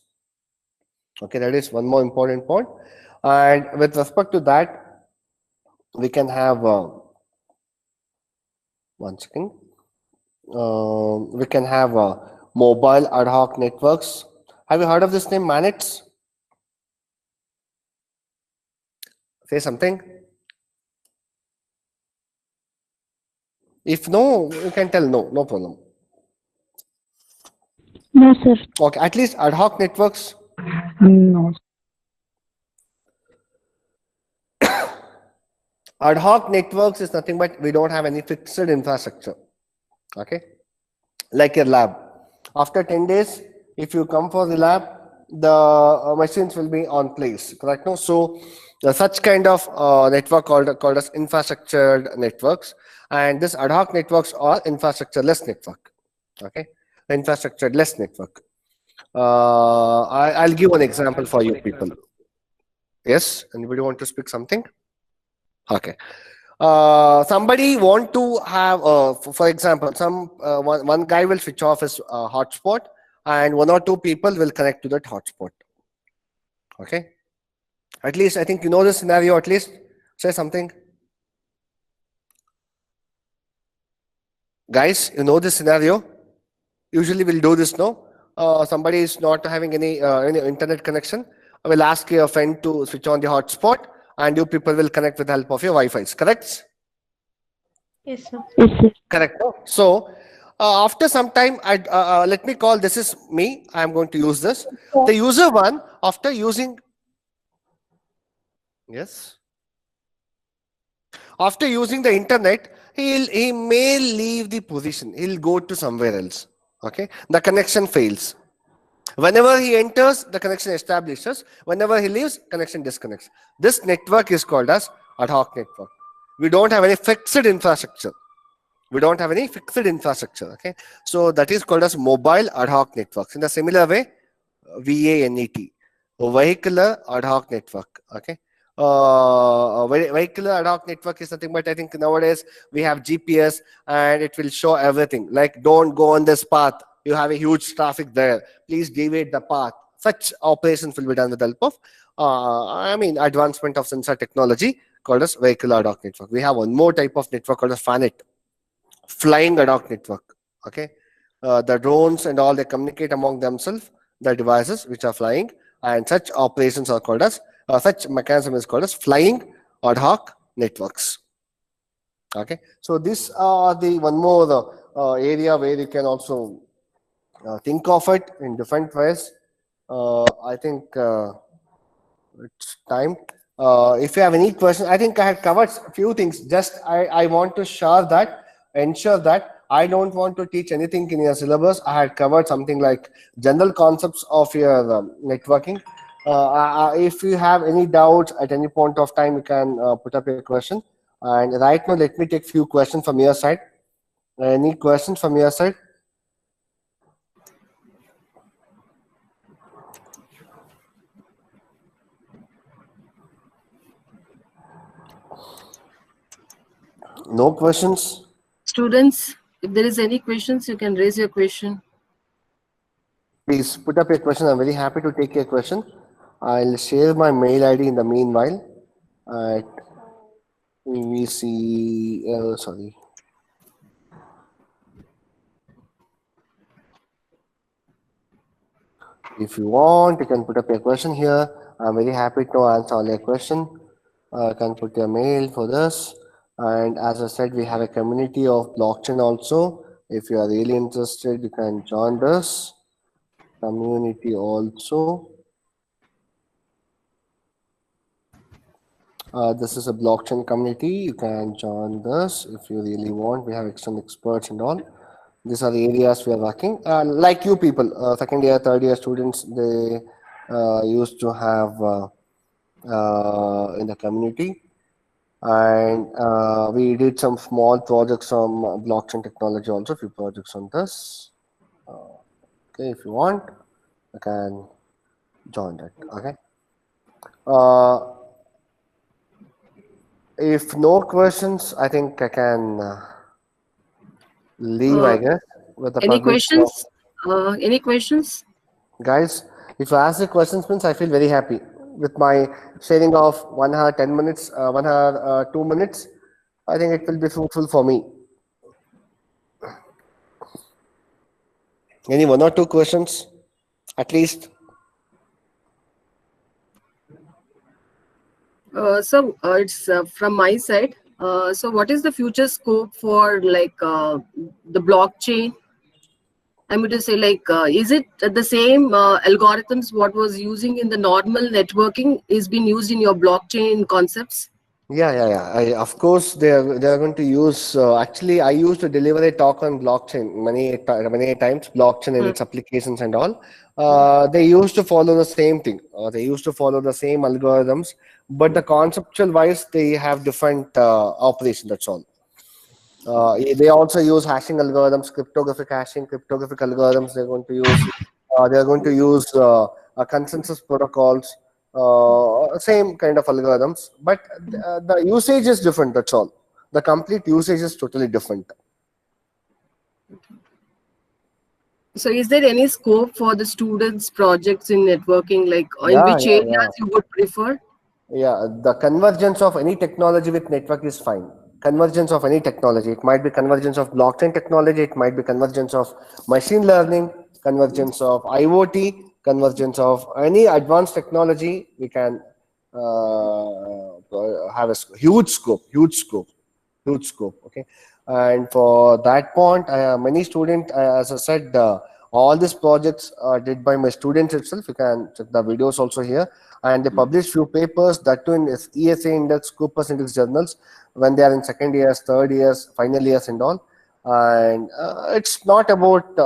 Okay, that is one more important point. And with respect to that, we can have one second. We can have mobile ad hoc networks. Have you heard of this name, MANETs? Say something. If no, you can tell no, no problem. No, sir. Okay, at least ad hoc networks. No. Ad hoc networks is nothing but we don't have any fixed infrastructure. Okay, like your lab. After 10 days, if you come for the lab, the machines will be on place. Correct? No, so such kind of network called as infrastructured networks, and this ad hoc networks are infrastructureless network. Okay, infrastructureless network. I'll give one example for you people. Yes, anybody want to speak something? Okay. Somebody want to have, for example, one guy will switch off his hotspot, and 1 or 2 people will connect to that hotspot. Okay. At least I think you know the scenario. At least say something, guys. You know this scenario. Usually we'll do this. No, somebody is not having any internet connection. I will ask your friend to switch on the hotspot, and you people will connect with the help of your Wi-Fi. Correct? Yes, sir. Yes, sir. Correct. So after some time, let me call this is me. I am going to use this. The user one, after using, yes, after using the internet, he may leave the position. He'll go to somewhere else. Okay, the connection fails. Whenever he enters, the connection establishes. Whenever he leaves, connection disconnects. This network is called as ad hoc network. We don't have any fixed infrastructure. We don't have any fixed infrastructure. Okay, so that is called as mobile ad hoc networks. In a similar way, VANET, vehicular ad hoc network. Okay. Vehicular ad hoc network is nothing but I think nowadays we have GPS and it will show everything. Like, don't go on this path. You have a huge traffic there. Please deviate the path. Such operations will be done with the help of, advancement of sensor technology called as vehicular ad hoc network. We have one more type of network called as FANET, flying ad hoc network. Okay, the drones and all, they communicate among themselves, the devices which are flying, and such operations are called as such mechanism is called as flying ad hoc networks. Okay, so this the one more area where you can also think of it in different ways. I think it's time. If you have any questions, I think I had covered a few things. Just I want to ensure that I don't want to teach anything in your syllabus. I had covered something like general concepts of your networking. If you have any doubts at any point of time, you can put up your question. And right now, let me take few questions from your side. Any questions from your side? No questions? Students, if there is any questions, you can raise your question. Please put up your question. I'm very happy to take your question. I'll share my mail ID in the meanwhile at PVCL, sorry. If you want, you can put up your question here. I'm very happy to answer all your question. You can put your mail for this. And as I said, we have a community of blockchain also. If you are really interested, you can join this community also. This is a blockchain community. You can join this if you really want. We have external experts and all. These are the areas we are working. Like you people, second year, third year students, they used to have in the community. And we did some small projects on blockchain technology also, few projects on this. Okay, if you want, you can join that. Okay. If no questions, I think I can leave, I guess. With the Any permission of- questions? Any questions? Guys, if you ask the questions, means I feel very happy with my sharing of 1 hour, 10 minutes, 1 hour, 2 minutes. I think it will be fruitful for me. Any 1 or 2 questions, at least? So it's from my side. So what is the future scope for like the blockchain? I'm going to say like, is it the same algorithms what was using in the normal networking is being used in your blockchain concepts? Yeah. Of course, they are going to use. Actually, I used to deliver a talk on blockchain many times. Blockchain and its applications and all. They used to follow the same thing. They used to follow the same algorithms, but the conceptual wise, they have different operations. That's all. They also use hashing algorithms, cryptographic algorithms. They're going to use. They are going to use consensus protocols. Same kind of algorithms, but the usage is different. That's all. The complete usage is totally different. So is there any scope for the students' projects in networking, like in which areas you would prefer? Yeah, the convergence of any technology with network is fine. Convergence of any technology. It might be convergence of blockchain technology. It might be convergence of machine learning, convergence of IoT, convergence of any advanced technology. We can have a huge scope. Okay. And for that point, many students, as I said, all these projects are did by my students itself. You can check the videos also here. And they publish few papers, that too in ESA Index, Coopers Index journals, when they are in second years, third years, final years and all. And it's not about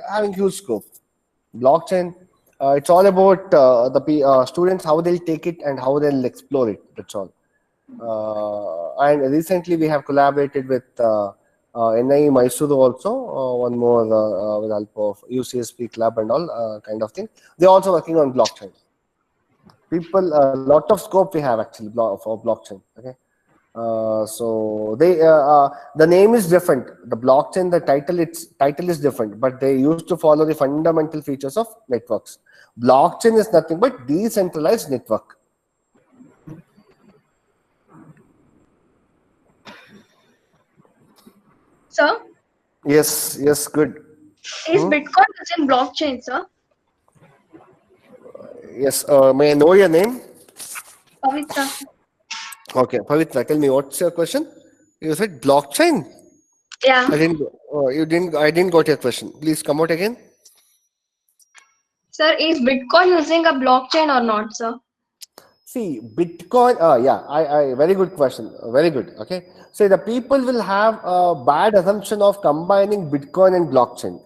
having huge scope. Blockchain, it's all about the students, how they'll take it and how they'll explore it. That's all. And recently we have collaborated with NIE Mysuru also, one more with help of UCSP club and all kind of thing. They're also working on blockchain. People, a lot of scope we have actually for blockchain. Okay. So they the name is different. The blockchain, the title is different, but they used to follow the fundamental features of networks. Blockchain is nothing but decentralized network. Sir, Yes, yes, good. is Bitcoin using blockchain, sir? Yes, may I know your name? Pavitra. Okay, Pavitra, tell me what's your question? You said blockchain. Yeah. I didn't got your question. Please come out again. Sir, is Bitcoin using a blockchain or not, sir? See, Bitcoin, I very good question. Very good. Okay. So the people will have a bad assumption of combining Bitcoin and blockchain.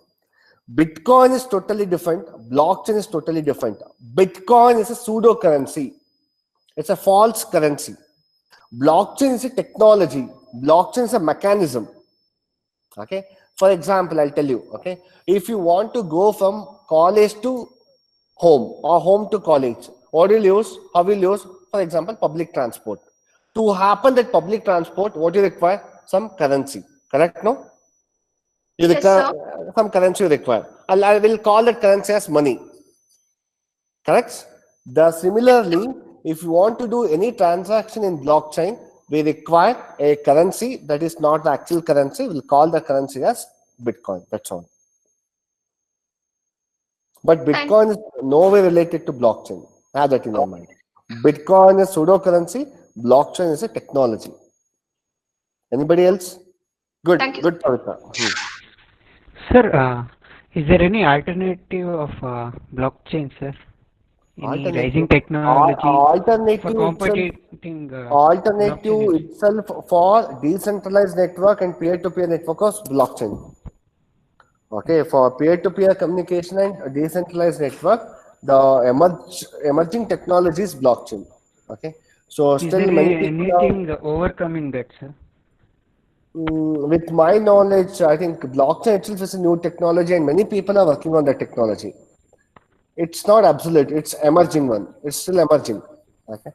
Bitcoin is totally different. Blockchain is totally different. Bitcoin is a pseudo currency. It's a false currency. Blockchain is a technology. Blockchain is a mechanism. Okay. For example, I'll tell you. Okay. If you want to go from college to home or home to college, what will you use? How will you use? For example, public transport. To happen that public transport, what you require? Some currency. Correct? No? You require some currency you require. I will call that currency as money. Correct? Similarly, if you want to do any transaction in blockchain, we require a currency that is not the actual currency. We'll call the currency as Bitcoin. That's all. But Bitcoin is nowhere related to blockchain. Have that in your mind. Bitcoin is pseudo currency. Blockchain is a technology. Anybody else? Good. Good, Pavitra. Sir, is there any alternative of blockchain, sir? Any rising technology alternative for competing alternative itself for decentralized network and peer-to-peer network of blockchain. Okay, for peer-to-peer communication and decentralized network, the emerging technology is blockchain. Okay, so is still there many people anything overcoming that, sir? With my knowledge, I think blockchain itself is a new technology, and many people are working on that technology. It's not absolute; it's emerging one. It's still emerging. Okay,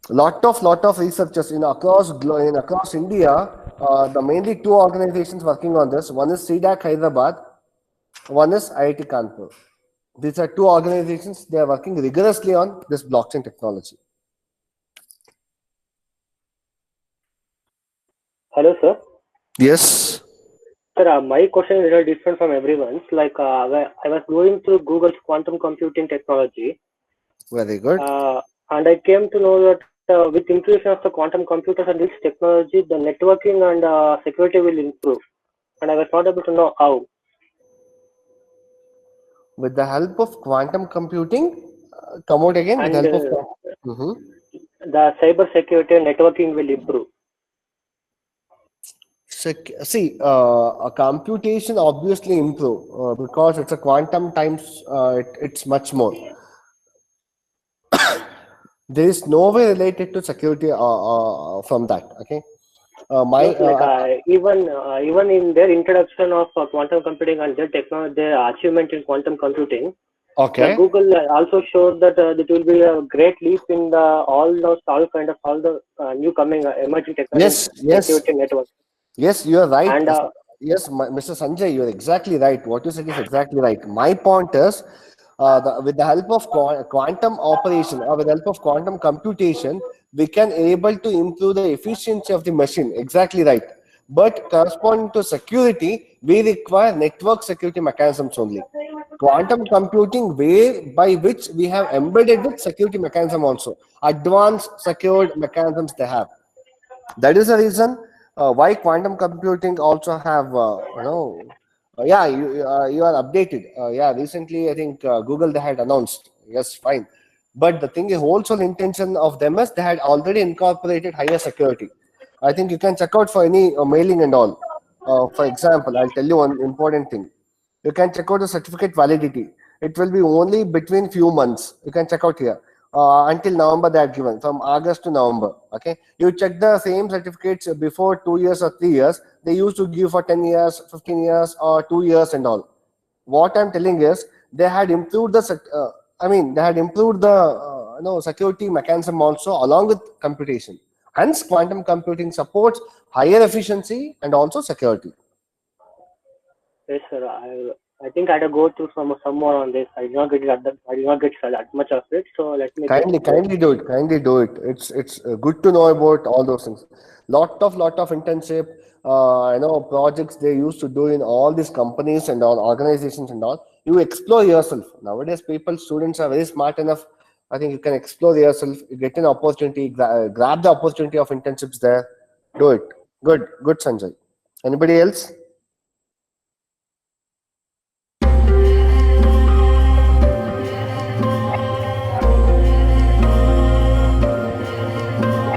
lot of researchers across India. The mainly two organizations working on this. One is CDAC Hyderabad, one is IIT Kanpur. These are two organizations. They are working rigorously on this blockchain technology. Hello, sir. Yes. Sir, my question is very different from everyone's. Like, I was going through Google's quantum computing technology. Very good. And I came to know that with inclusion of the quantum computers and this technology, the networking and security will improve. And I was not able to know how. With the help of quantum computing, come out again. And with the help of the cyber security and networking will improve. See, a computation obviously improve because it's a quantum times. It's much more. There is no way related to security from that. Okay. Even in their introduction of quantum computing and their technology, their achievement in quantum computing, Google also showed that it will be a great leap in all the new coming emerging technologies. Security network. Yes, you are right. And, yes, Mr. Sanjay, you are exactly right. What you said is exactly right. My point is, with the help of quantum operation or with the help of quantum computation, we can able to improve the efficiency of the machine. Exactly right. But corresponding to security, we require network security mechanisms only. Quantum computing, by which we have embedded with security mechanism also. Advanced secured mechanisms they have. That is the reason why quantum computing also have, you are updated. Recently I think Google they had announced. Yes, fine. But the thing is, whole intention of them is they had already incorporated higher security. I think you can check out for any mailing and all. For example, I'll tell you one important thing. You can check out the certificate validity. It will be only between few months. You can check out here. until November they are given, from August to November. Okay, you check the same certificates before 2 years or 3 years. They used to give for 10 years, 15 years, or 2 years and all. What I'm telling is they had improved the security mechanism also along with computation. Hence, quantum computing supports higher efficiency and also security. Yes, sir. I think I had to go through some more on this. I did not get that much of it. So let me kindly do it. Kindly do it. It's good to know about all those things. Lot of internship, projects they used to do in all these companies and all organizations and all. You explore yourself. Nowadays, students are very smart enough. I think you can explore yourself. You get an opportunity, grab the opportunity of internships there. Do it. Good, Sanjay. Anybody else?